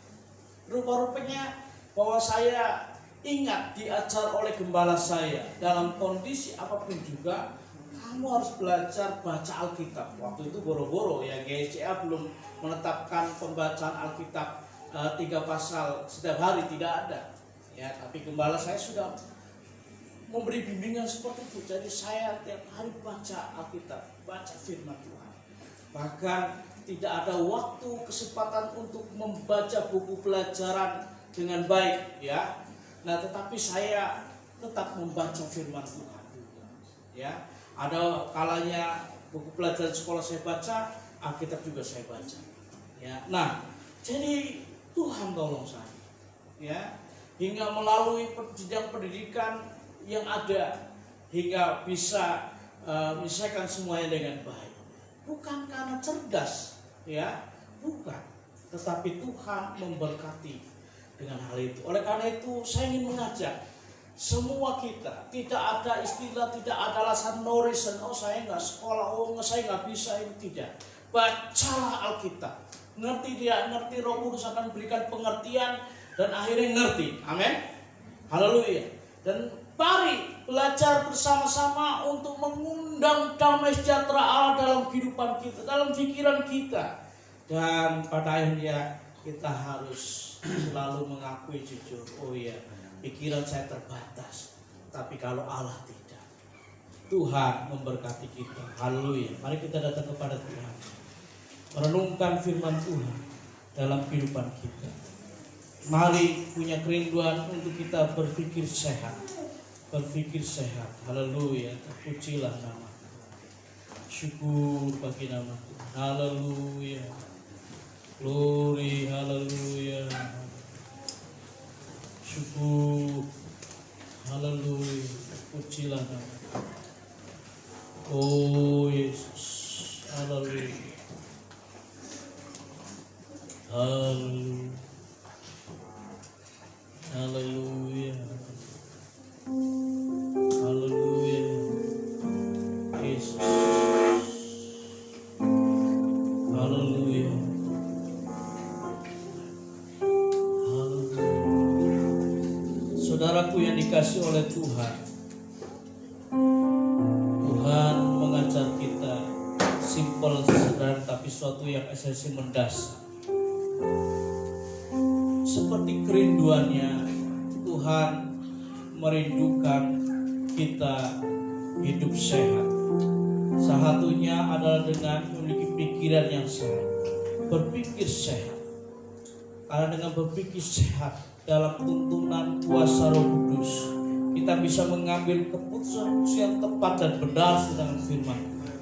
Rupa-rupanya bahwa saya ingat diajar oleh gembala saya dalam kondisi apapun juga, kamu harus belajar baca Alkitab. Waktu itu boro-boro ya, GSCA belum menetapkan pembacaan Alkitab 3 pasal setiap hari, tidak ada ya, tapi gembala saya sudah memberi bimbingan seperti itu. Jadi saya tiap hari baca Alkitab, baca firman Tuhan. Bahkan tidak ada waktu kesempatan untuk membaca buku pelajaran dengan baik ya. Nah, tetapi saya tetap membaca firman Tuhan juga ya. Ada kalanya buku pelajaran sekolah saya baca, Alkitab juga saya baca ya. Nah, jadi Tuhan tolong saya ya, hingga melalui jenjang pendidikan yang ada hingga bisa menyelesaikan semuanya dengan baik. Bukan karena cerdas ya, bukan, tetapi Tuhan memberkati dengan hal itu. Oleh karena itu saya ingin mengajak semua kita, tidak ada istilah, tidak ada alasan norisan, oh saya nggak sekolah, oh saya nggak bisa, ini tidak. Bacalah Alkitab, ngerti dia, ngerti Roh Kudus akan berikan pengertian dan akhirnya ngerti. Amin. Haleluya. Dan mari belajar bersama-sama untuk mengundang damai sejahtera Allah dalam kehidupan kita, dalam pikiran kita. Dan pada akhirnya kita harus selalu mengakui jujur, oh iya, pikiran saya terbatas, tapi kalau Allah tidak. Tuhan memberkati kita. Haleluya. Mari kita datang kepada Tuhan, merenungkan firman Tuhan dalam kehidupan kita. Mari punya kerinduan untuk kita berpikir sehat, berpikir sehat. Haleluya. Terpujilah nama Tuhan. Syukur bagi nama Tuhan. Haleluya. Glory, haleluya. Syukur, haleluya. Pujilah nama Tuhan. Oh Yesus, haleluya. Haleluya. Haleluya. Haleluya. Yesus. Haleluya. Haleluya. Saudaraku yang dikasihi oleh Tuhan, Tuhan mengajar kita simpel, sederhana, tapi suatu yang esensi mendasar. Seperti kerinduannya, Tuhan merindukan kita hidup sehat. Salah satunya adalah dengan memiliki pikiran yang sehat, berpikir sehat. Karena dengan berpikir sehat dalam tuntunan kuasa Roh Kudus, kita bisa mengambil keputusan yang tepat dan benar dengan firman Tuhan.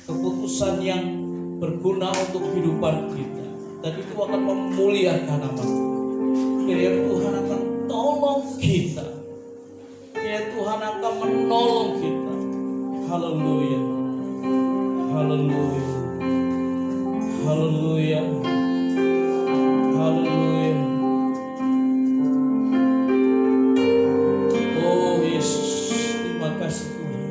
Keputusan yang berguna untuk kehidupan kita, dan itu akan memuliakan nama Tuhan. Kiranya Tuhan akan tolong kita, kiranya Tuhan akan menolong kita. Haleluya. Haleluya. Haleluya. Haleluya. Oh Yesus, terima kasih Tuhan.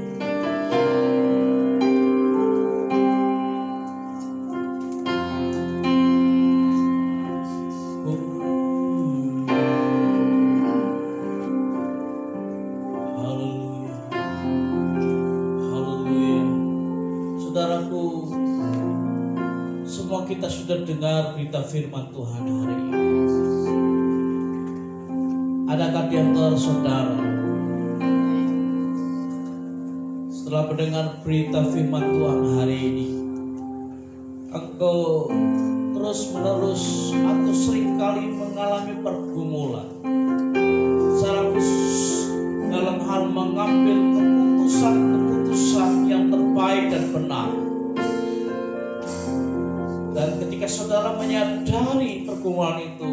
Haleluya. Haleluya. Saudaraku, semua kita sudah dengar berita firman Tuhan hari ini. Adakah di antara saudara setelah mendengar berita firman Tuhan hari ini, engkau terus-menerus atau seringkali mengalami pergumulan, secara khusus dalam hal mengambil keputusan-keputusan yang terbaik dan benar. Dan ketika saudara menyadari pergumulan itu,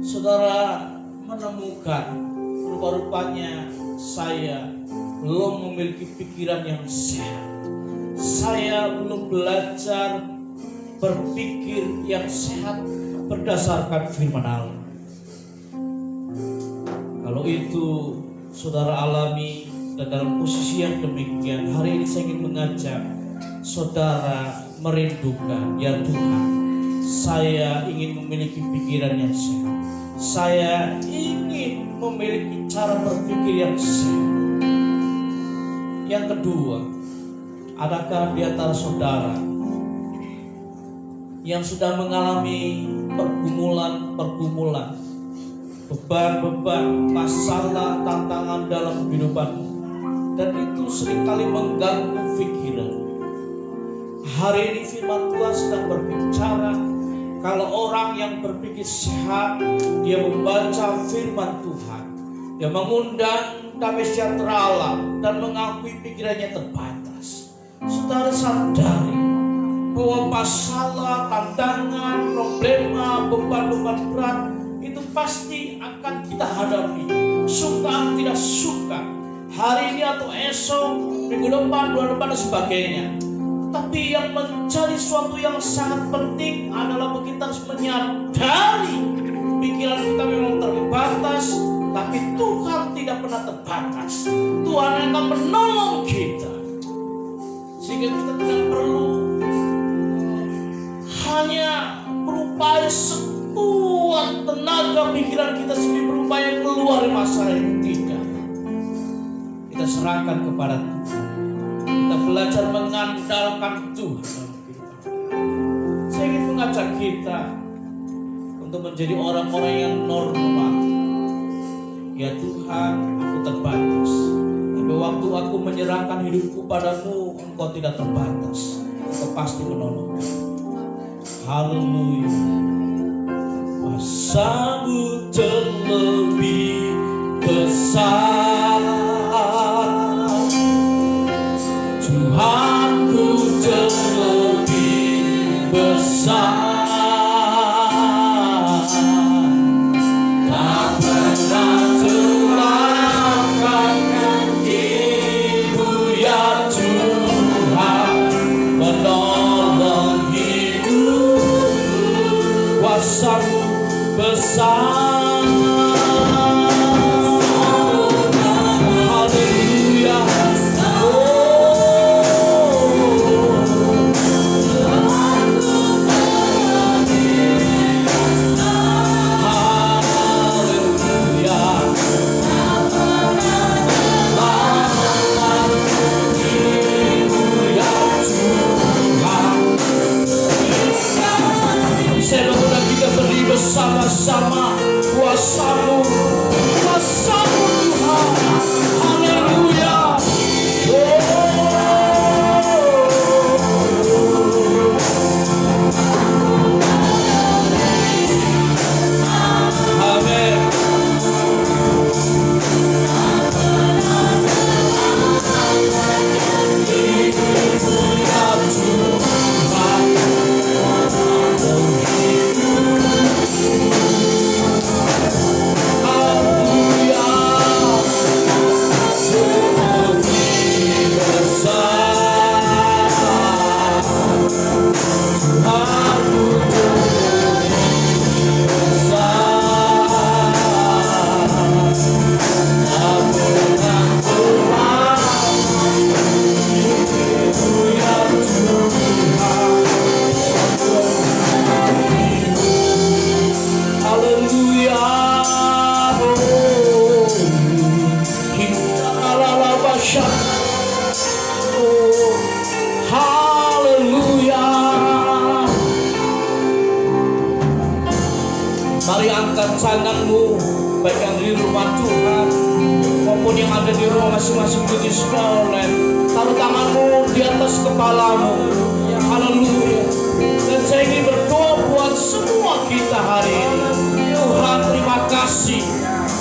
saudara menemukan rupa-rupanya saya belum memiliki pikiran yang sehat. Saya belum belajar berpikir yang sehat berdasarkan firman Allah. Kalau itu saudara alami dan dalam posisi yang demikian, hari ini saya ingin mengajak saudara merindukan, ya Tuhan, saya ingin memiliki pikiran yang sehat. Saya ingin memiliki cara berpikir yang sehat. Yang kedua, adakah di antara saudara yang sudah mengalami pergumulan, beban-beban, masalah, tantangan dalam kehidupanmu, dan itu seringkali mengganggu pikiran? Hari ini firman Tuhan sedang berbicara, kalau orang yang berpikir sehat, dia membaca firman Tuhan, dia mengundang damai sejahtera Allah dan mengakui pikirannya terbatas. Saudara sadari bahwa masalah, tantangan, problema, beban-beban berat itu pasti akan kita hadapi, suka atau tidak suka, hari ini atau esok, minggu depan, bulan depan dan sebagainya. Tapi yang menjadi suatu yang sangat penting adalah kita harus menyadari pikiran kita memang terbatas, tapi Tuhan tidak pernah terbatas. Tuhan akan menolong kita, sehingga kita tidak perlu hanya berupaya sekuat tenaga pikiran kita sendiri berupaya keluar dari masalah itu. Tidak, kita serahkan kepada Tuhan. Kita belajar mengandalkan Tuhan. Saya ingin mengajak kita untuk menjadi orang-orang yang normal. Ya Tuhan, aku terbatas, tapi waktu aku menyerahkan hidupku padamu, Engkau tidak terbatas. Engkau pasti menolong. Haleluya. Kuasa-Mu terlebih besar, Tuhanku terlebih besar. Kuasa-Mu besar. Haleluya. Bersama-sama kuasa-Mu, kuasa-Mu Tuhan. Haleluya. Amin. Haleluya. Mari angkat tanganmu, baik yang di rumah Tuhan maupun yang ada di rumah masing-masing di sekolah. Taruh tanganmu di atas kepalamu. Haleluya. Dan saya ingin berdoa buat semua kita hari ini. Tuhan, terima kasih.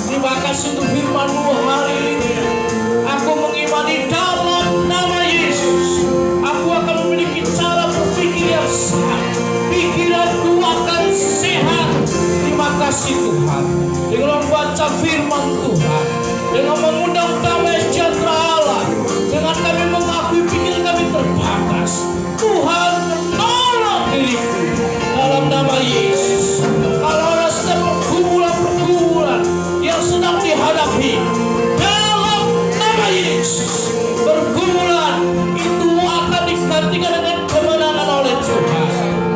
Terima kasih untuk firman-Mu hari ini. Aku mengimani dalam nama Yesus, aku akan memiliki cara berpikir yang sehat. Pikiranku akan sehat. Terima kasih Tuhan. Dengan membaca firman Tuhan, dengan mengundang damai sejahtera Allah, dengan kami mengakui pikir kami terbatas, Tuhan menolong diriku dalam nama Yesus. Kalau ada setiap pergumulan yang sedang dihadapi, dalam nama Yesus, pergumulan itu akan digantikan dengan kemenangan oleh Tuhan.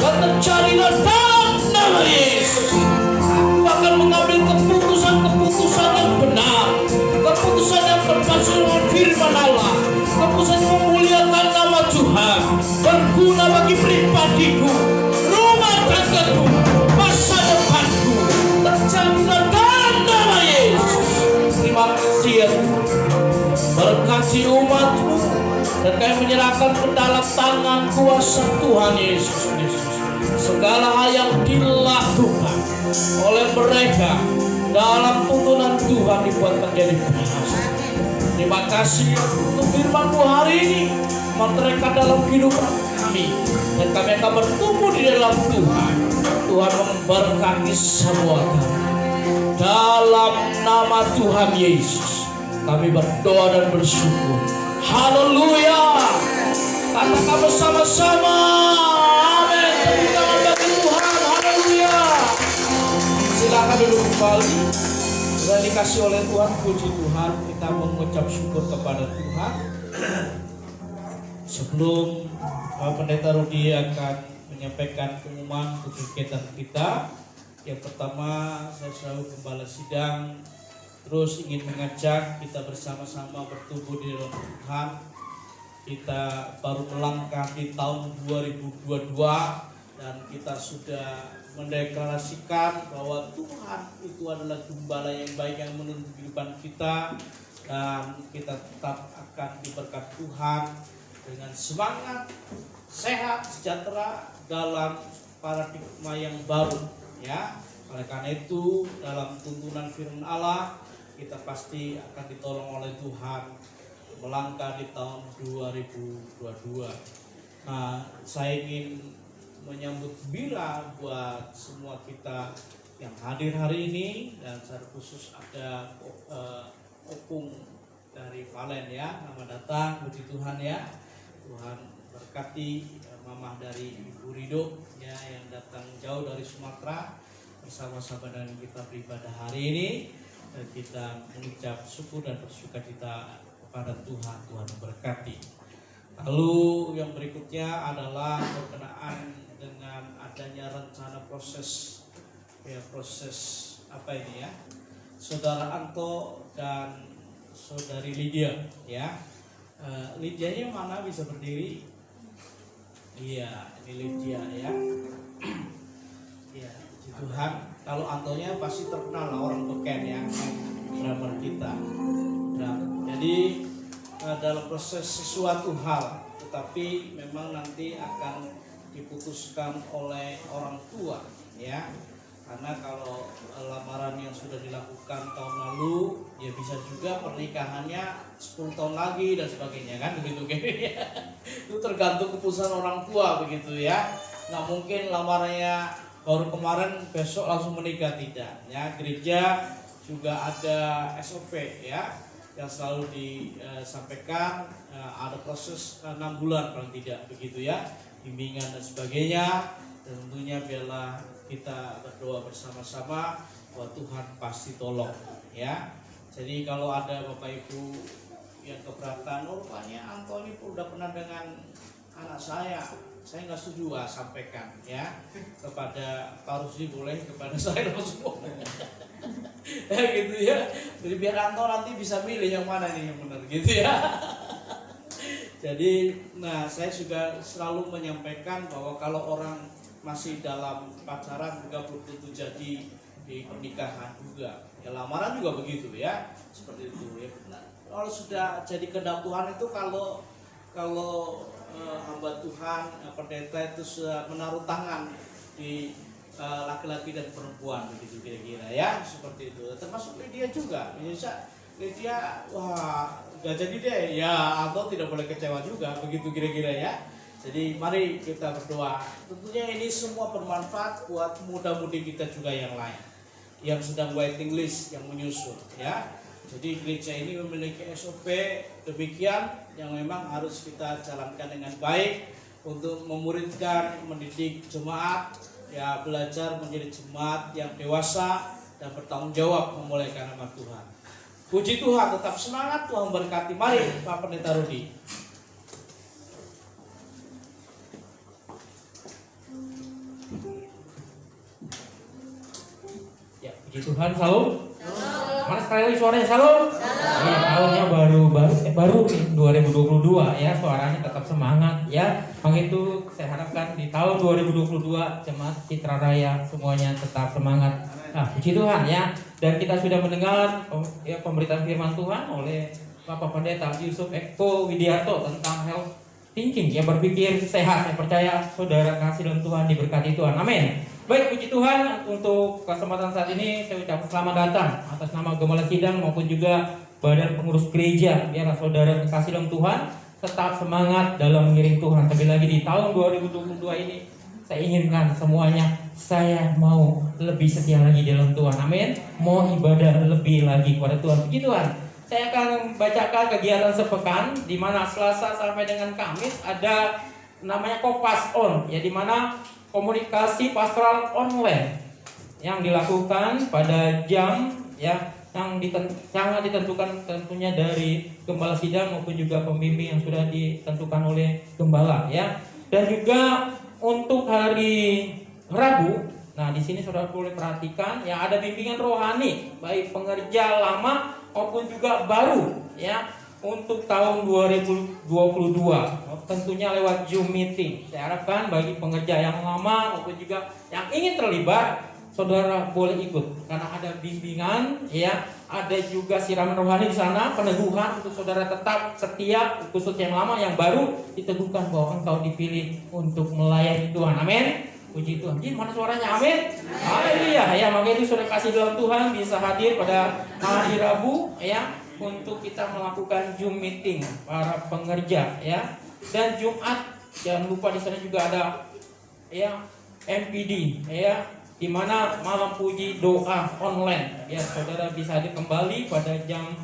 Dan terjadilah dalam nama Yesus. Aku akan mengambil keputusan yang benar, keputusan yang berbasis dengan firman Allah, keputusan yang memuliakan nama Tuhan, berguna bagi pribadiku, rumah tanggaku, masa depanku. Terjadilah dalam nama Yesus. Terima kasih ya Tuhan. Berkati umat-Mu, dan kami menyerahkan ke dalam tangan kuasa Tuhan Yesus Kristus segala hal yang dilakukan oleh mereka dalam tuntunan Tuhan dibuat menjadi berhasil. Terima kasih untuk firman-Mu hari ini mereka dalam kehidupan kami, dan kami akan bertumbuh di dalam Tuhan. Tuhan memberkati semua kami. Dalam nama Tuhan Yesus kami berdoa dan bersyukur. Haleluya. Katakan bersama-sama. Amin. Tepuk tangan bagi Tuhan. Haleluya. Silakan duduk kembali. Sudah dikasih oleh Tuhan, puji Tuhan. Kita mengucap syukur kepada Tuhan. Sebelum Pendeta Rudi akan menyampaikan pengumuman untuk kegiatan kita, yang pertama saya selalu Gembala Sidang terus ingin mengajak kita bersama-sama bertumbuh di dalam Tuhan. Kita baru melangkah di tahun 2022 dan kita sudah mendeklarasikan bahwa Tuhan itu adalah gembala yang baik yang menuntun kehidupan kita, dan kita tetap akan diberkati Tuhan dengan semangat, sehat, sejahtera dalam paradigma yang baru, ya. Oleh karena itu dalam tuntunan firman Allah kita pasti akan ditolong oleh Tuhan melangkah di tahun 2022. Nah, saya ingin menyambut gembira buat semua kita yang hadir hari ini, dan secara khusus ada Opung dari Valen ya, nama datang, puji Tuhan ya. Tuhan berkati Mamah dari Ibu Rido ya, yang datang jauh dari Sumatera bersama-sama dengan kita beribadah hari ini. Dan kita mengucap syukur dan bersukacita kepada Tuhan. Tuhan memberkati. Lalu yang berikutnya adalah berkenaan dengan adanya rencana proses apa ini ya, Saudara Anto dan Saudari Lydia ya. Lydianya mana bisa berdiri? Iya, ini Lydia ya. Ya, puji Tuhan. Kalau Antonya pasti terkenal lah, orang beken ya, drummer kita. Nah, jadi dalam proses sesuatu hal, tetapi memang nanti akan diputuskan oleh orang tua ya. Karena kalau lamaran yang sudah dilakukan tahun lalu, ya bisa juga pernikahannya 10 tahun lagi dan sebagainya kan, begitu ya. Itu tergantung keputusan orang tua begitu ya. Nggak mungkin lamarannya baru kemarin besok langsung menikah, tidak ya. Gereja juga ada SOP ya yang selalu disampaikan, ada proses 6 bulan paling tidak begitu ya, bimbingan dan sebagainya. Dan tentunya biarlah kita berdoa bersama-sama bahwa Tuhan pasti tolong ya. Jadi kalau ada Bapak Ibu yang keberatan, oh rupanya Antoni pun udah pernah dengan anak saya nggak setuju, sampaikan ya kepada Pak Rusdi, boleh kepada saya semua ya gitu ya. Jadi biar Anto nanti bisa milih yang mana nih yang benar gitu ya. Jadi nah, saya juga selalu menyampaikan bahwa kalau orang masih dalam pacaran juga belum tentu jadi di pernikahan juga ya, lamaran juga begitu ya, seperti itu ya. Nah, kalau sudah jadi kehendak Tuhan itu kalau hamba Tuhan pendeta itu sudah menaruh tangan di laki-laki dan perempuan begitu kira-kira ya, seperti itu. Termasuk Lydia juga. Bisa Lydia, wah gak jadi deh ya, atau tidak boleh kecewa juga begitu kira-kira ya. Jadi mari kita berdoa. Tentunya ini semua bermanfaat buat muda-mudi kita juga yang lain yang sedang waiting list, yang menyusul ya. Jadi gereja ini memiliki SOP demikian yang memang harus kita jalankan dengan baik untuk memuridkan, mendidik jemaat, ya belajar menjadi jemaat yang dewasa dan bertanggung jawab memuliakan nama Tuhan. Puji Tuhan, tetap semangat, Tuhan berkati. Mari Pak Pendeta Rudi. Ya, puji Tuhan, salam. Mana sekali lagi suaranya, salam. Ya, tahunnya baru nih 2022 ya, suaranya tetap semangat ya. Makanya itu saya harapkan di tahun 2022 jemaat Citra Raya semuanya tetap semangat. Nah, puji Tuhan ya. Dan kita sudah mendengar ya pemberitaan firman Tuhan oleh Bapak Pendeta Yusuf Eko Widiarto tentang health thinking, ya berpikir sehat. Saya percaya saudara kasih dalam Tuhan, diberkati Tuhan. Amin. Baik, puji Tuhan, untuk kesempatan saat ini saya ucapkan selamat datang atas nama Gembala Sidang maupun juga Badan Pengurus Gereja. Biarlah saudara kasih dalam Tuhan tetap semangat dalam mengiring Tuhan. Terlebih lagi di tahun 2022 ini, saya inginkan semuanya, saya mau lebih setia lagi dalam Tuhan. Amin. Mau ibadah lebih lagi kepada Tuhan. Puji Tuhan. Saya akan bacakan kegiatan sepekan, di mana Selasa sampai dengan Kamis ada namanya Kopas On, ya, di mana komunikasi pastoral online yang dilakukan pada jam ya yang sangat ditentukan tentunya dari Gembala Sidang maupun juga pembimbing yang sudah ditentukan oleh Gembala ya. Dan juga untuk hari Rabu, nah di sini saudara boleh perhatikan ya, ada bimbingan rohani baik pengerja lama maupun juga baru ya untuk tahun 2022, tentunya lewat Zoom meeting. Saya harapkan bagi pengerja yang lama maupun juga yang ingin terlibat, saudara boleh ikut karena ada bimbingan ya, ada juga siraman rohani di sana, peneguhan untuk saudara tetap setia, khusus yang lama, yang baru diteguhkan bahwa engkau dipilih untuk melayani Tuhan. Amin. Puji Tuhan. Jadi mana suaranya? Amin. Haleluya. Ya, maka itu saudara kasih dalam Tuhan bisa hadir pada hari Rabu ya, untuk kita melakukan Zoom meeting para pengerja ya. Dan Jumat jangan lupa di sana juga ada ya MPD ya, di mana malam puji doa online ya, saudara bisa hadir kembali pada jam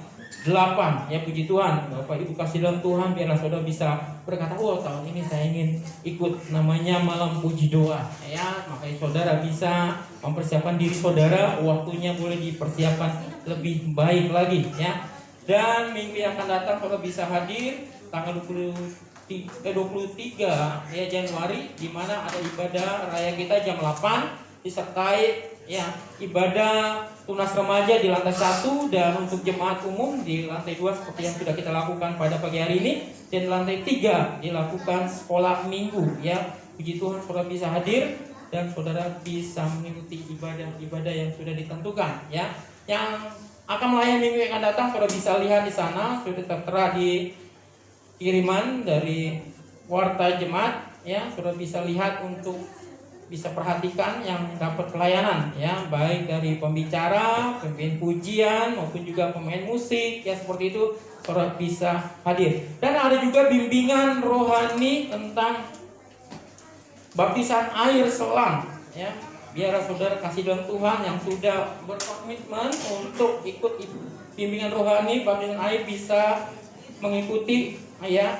8 ya. Puji Tuhan, Bapak Ibu kasih dalam Tuhan, biarlah saudara bisa berkata, oh tahun ini saya ingin ikut namanya malam puji doa ya. Makanya saudara bisa mempersiapkan diri saudara, waktunya boleh dipersiapkan lebih baik lagi ya. Dan minggu yang akan datang saudara bisa hadir tanggal 23 ya Januari, di mana ada ibadah raya kita jam 8, disertai ya ibadah tunas remaja di lantai 1, dan untuk jemaat umum di lantai 2 seperti yang sudah kita lakukan pada pagi hari ini, dan lantai 3 dilakukan sekolah minggu ya. Puji Tuhan saudara bisa hadir dan saudara bisa mengikuti ibadah-ibadah yang sudah ditentukan ya. Yang akan melayani minggu yang akan datang saudara bisa lihat di sana, sudah tertera di kiriman dari warta jemaat ya. Saudara bisa lihat untuk bisa perhatikan yang dapat pelayanan ya, baik dari pembicara, pemimpin pujian maupun juga pemain musik ya, seperti itu saudara bisa hadir. Dan ada juga bimbingan rohani tentang baptisan air selang ya. Biar saudara kasih dalam Tuhan yang sudah berkomitmen untuk ikut bimbingan rohani baptisan air bisa mengikuti ya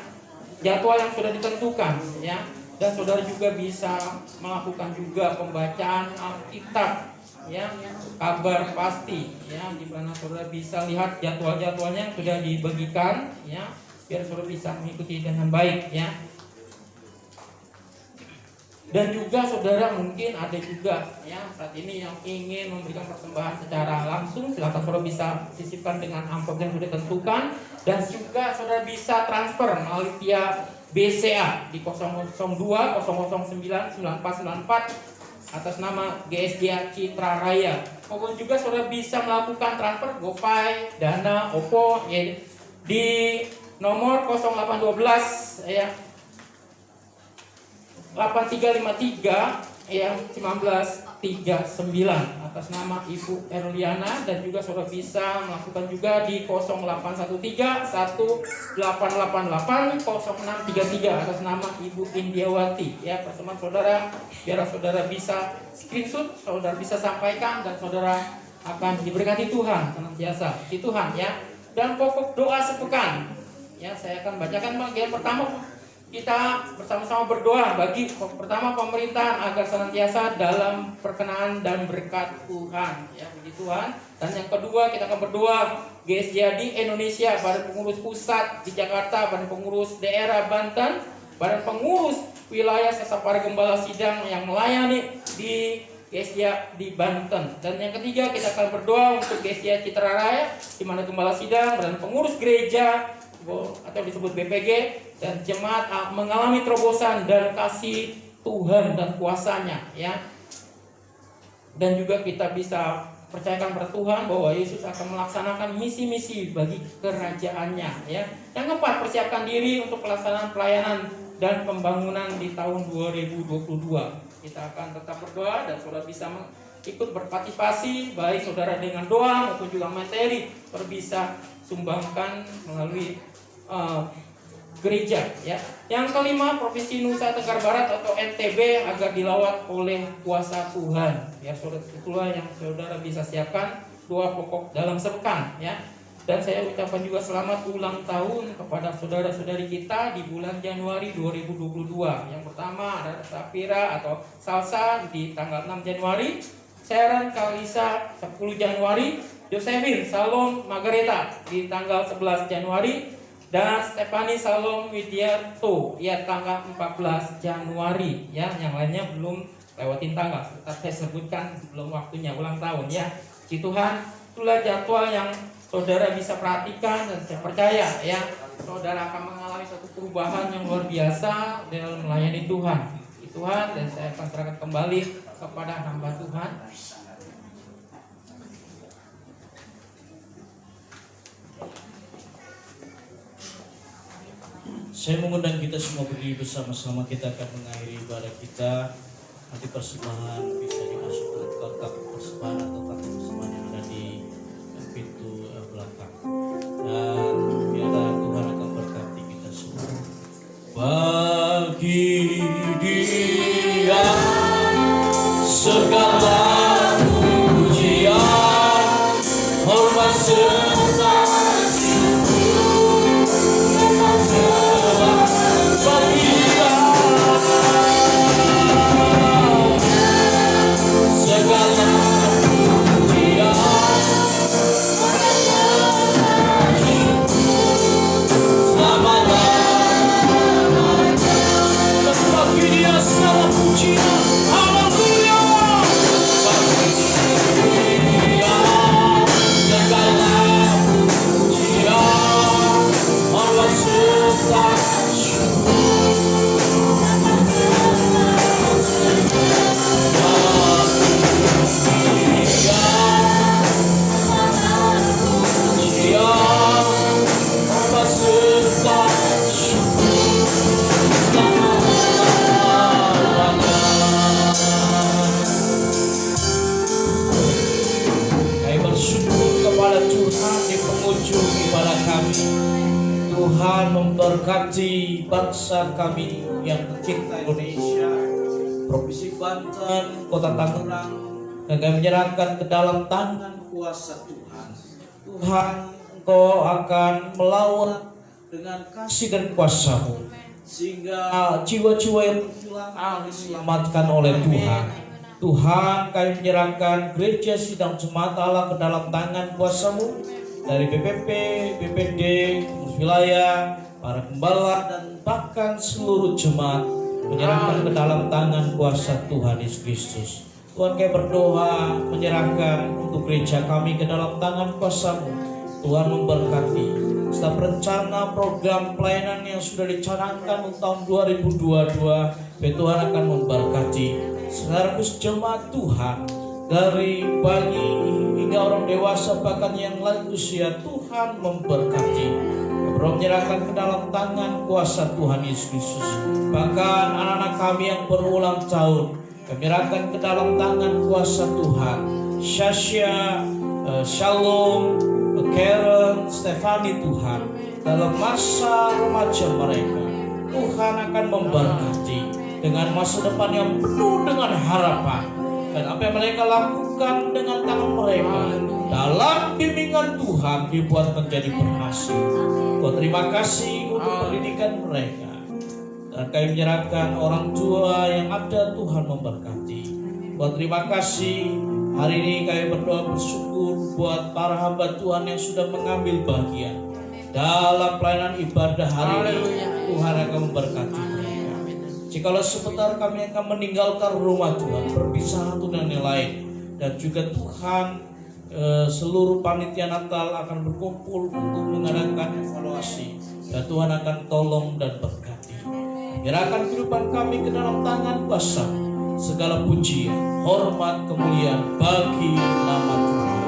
jadwal yang sudah ditentukan ya. Dan saudara juga bisa melakukan juga pembacaan Alkitab ya, kabar pasti ya, di mana saudara bisa lihat jadwal-jadwalnya yang sudah dibagikan ya, biar saudara bisa mengikuti dengan baik ya. Dan juga saudara mungkin ada juga ya saat ini yang ingin memberikan persembahan secara langsung, silakan saudara bisa sisipkan dengan amplop yang sudah ditentukan. Dan juga saudara bisa transfer melalui via BCA di 002 009 9494 atas nama GSGA Citra Raya. Maupun juga saudara bisa melakukan transfer GoPay, Dana, OPPO ya, di nomor 0812 ya 8353 yang 1939 atas nama Ibu Erliana, dan juga saudara bisa melakukan juga di 0813 1888 0633 atas nama Ibu Indiawati ya. Pertemuan saudara, biar saudara bisa screenshot, saudara bisa sampaikan, dan saudara akan diberkati Tuhan senantiasa di Tuhan ya. Dan pokok doa sepekan ya, saya akan bacakan bagian pertama. Kita bersama-sama berdoa bagi pertama pemerintahan agar senantiasa dalam perkenan dan berkat Tuhan ya, puji Tuhan. Dan yang kedua kita akan berdoa GSJ di Indonesia, Badan Pengurus Pusat di Jakarta, Badan Pengurus Daerah Banten, Badan Pengurus Wilayah serta para gembala sidang yang melayani di GSJ di Banten. Dan yang ketiga kita akan berdoa untuk GSJ Citra Raya, di mana gembala sidang, Badan Pengurus Gereja atau disebut BPG, dan jemaat mengalami terobosan dan kasih Tuhan dan kuasanya ya. Dan juga kita bisa percayakan pada Tuhan bahwa Yesus akan melaksanakan misi-misi bagi kerajaannya ya. Yang keempat, persiapkan diri untuk pelaksanaan pelayanan dan pembangunan di tahun 2022. Kita akan tetap berdoa, dan saudara bisa ikut berpartisipasi, baik saudara dengan doa maupun juga materi, saudara bisa sumbangkan melalui gereja ya. Yang kelima, Provinsi Nusa Tenggara Barat atau NTB agar dilawat oleh kuasa Tuhan ya. Saudara, itulah yang saudara bisa siapkan doa pokok dalam sepekan ya. Dan saya ucapkan juga selamat ulang tahun kepada saudara-saudari kita di bulan Januari 2022. Yang pertama ada Safira atau Salsa di tanggal 6 Januari, Sharon Kalisa 10 Januari, Josephine Salom Margareta di tanggal 11 Januari, dan Stephanie Salom Widiarto ya tanggal 14 Januari ya. Yang lainnya belum lewatin tanggal, tetap saya sebutkan belum waktunya ulang tahun ya. Puji Tuhan, itulah jadwal yang saudara bisa perhatikan, dan saya percaya ya saudara akan mengalami satu perubahan yang luar biasa dalam melayani Tuhan. Puji Tuhan, dan saya akan serahkan kembali kepada hamba Tuhan. Saya mengundang kita semua berdiri bersama-sama, kita akan mengakhiri ibadah kita. Nanti persembahan bisa dimasukkan ke kotak persembahan atau kotak persembahan yang ada di pintu belakang. Dan biarlah Tuhan akan berkati kita semua. Bagi Dia segala pujian, hormat serta memberkati bangsa kami yang tercinta Indonesia, Provinsi Banten, Kota Tangerang, dan kami menyerahkan ke dalam tangan kuasa Tuhan. Tuhan, Engkau akan melawat dengan kasih dan kuasa-Mu, sehingga jiwa-jiwa yang berhilang diselamatkan oleh Tuhan. Tuhan, kami menyerahkan gereja sidang jemaat Allah ke dalam tangan kuasa-Mu, dari BPP, BPD, pengurus wilayah, para gembala, dan bahkan seluruh jemaat menyerahkan ke dalam tangan kuasa Tuhan Yesus Kristus. Tuhan, kami berdoa menyerahkan untuk gereja kami ke dalam tangan kuasa-Mu. Tuhan memberkati setiap rencana program pelayanan yang sudah dicanangkan untuk tahun 2022. Tuhan akan memberkati secara khusus jemaat Tuhan, dari bayi hingga orang dewasa bahkan yang lanjut usia. Tuhan memberkati. Roh menyerahkan ke dalam tangan kuasa Tuhan Yesus Kristus. Bahkan anak-anak kami yang berulang tahun, kami menyerahkan ke dalam tangan kuasa Tuhan. Shasha, Shalom, Karen, Stefani Tuhan, dalam masa remaja mereka, Tuhan akan memberkati dengan masa depan yang penuh dengan harapan. Dan apa yang mereka lakukan dengan tangan mereka dalam bimbingan Tuhan dibuat menjadi berhasil. Tuhan terima kasih untuk pendidikan mereka. Dan kami menyerahkan orang tua yang ada, Tuhan memberkati. Tuhan terima kasih. Hari ini kami berdoa bersyukur buat para hamba Tuhan yang sudah mengambil bagian dalam pelayanan ibadah hari ini. Tuhan akan memberkati mereka. Jikalau sebentar kami akan meninggalkan rumah Tuhan, berpisah satu dengan yang lain, dan juga Tuhan seluruh panitia Natal akan berkumpul untuk mengadakan evaluasi, dan Tuhan akan tolong dan berkati. Menyerahkan kehidupan kami ke dalam tangan kuasa. Segala pujian, hormat, kemuliaan bagi nama Tuhan.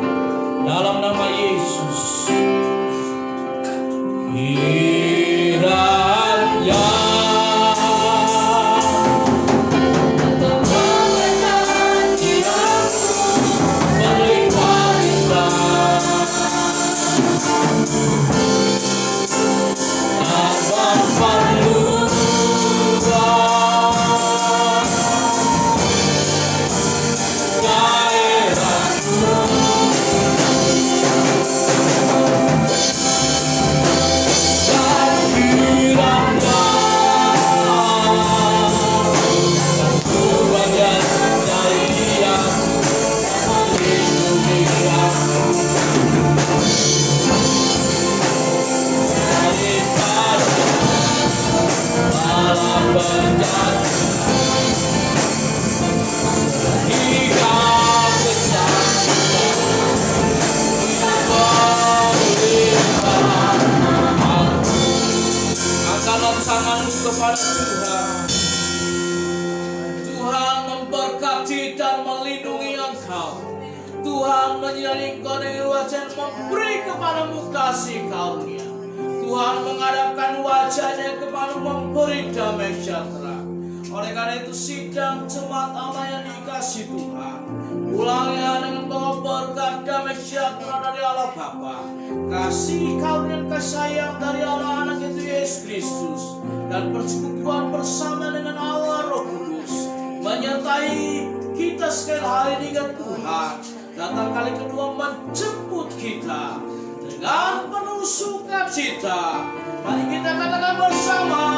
Dalam nama Yesus. Kiranya kepada Tuhan. Tuhan memberkati dan melindungi engkau. Tuhan menyinari engkau dengan wajah, memberi kepadamu kasih karunia. Tuhan menghadapkan wajahnya kepadamu, memberi damai sejahtera. Oleh karena itu sidang jemaat Allah yang dikasih Tuhan, pulangnya dengan bawa berkat damai sejahtera dari Allah Bapa, kasih karunia kasih sayang dari Allah Anak itu Yesus Kristus, dan persekutuan bersama dengan Allah Roh Kudus menyertai kita sekali hari ini. Tuhan datang kali kedua menjemput kita dengan penuh sukacita. Mari kita katakan bersama.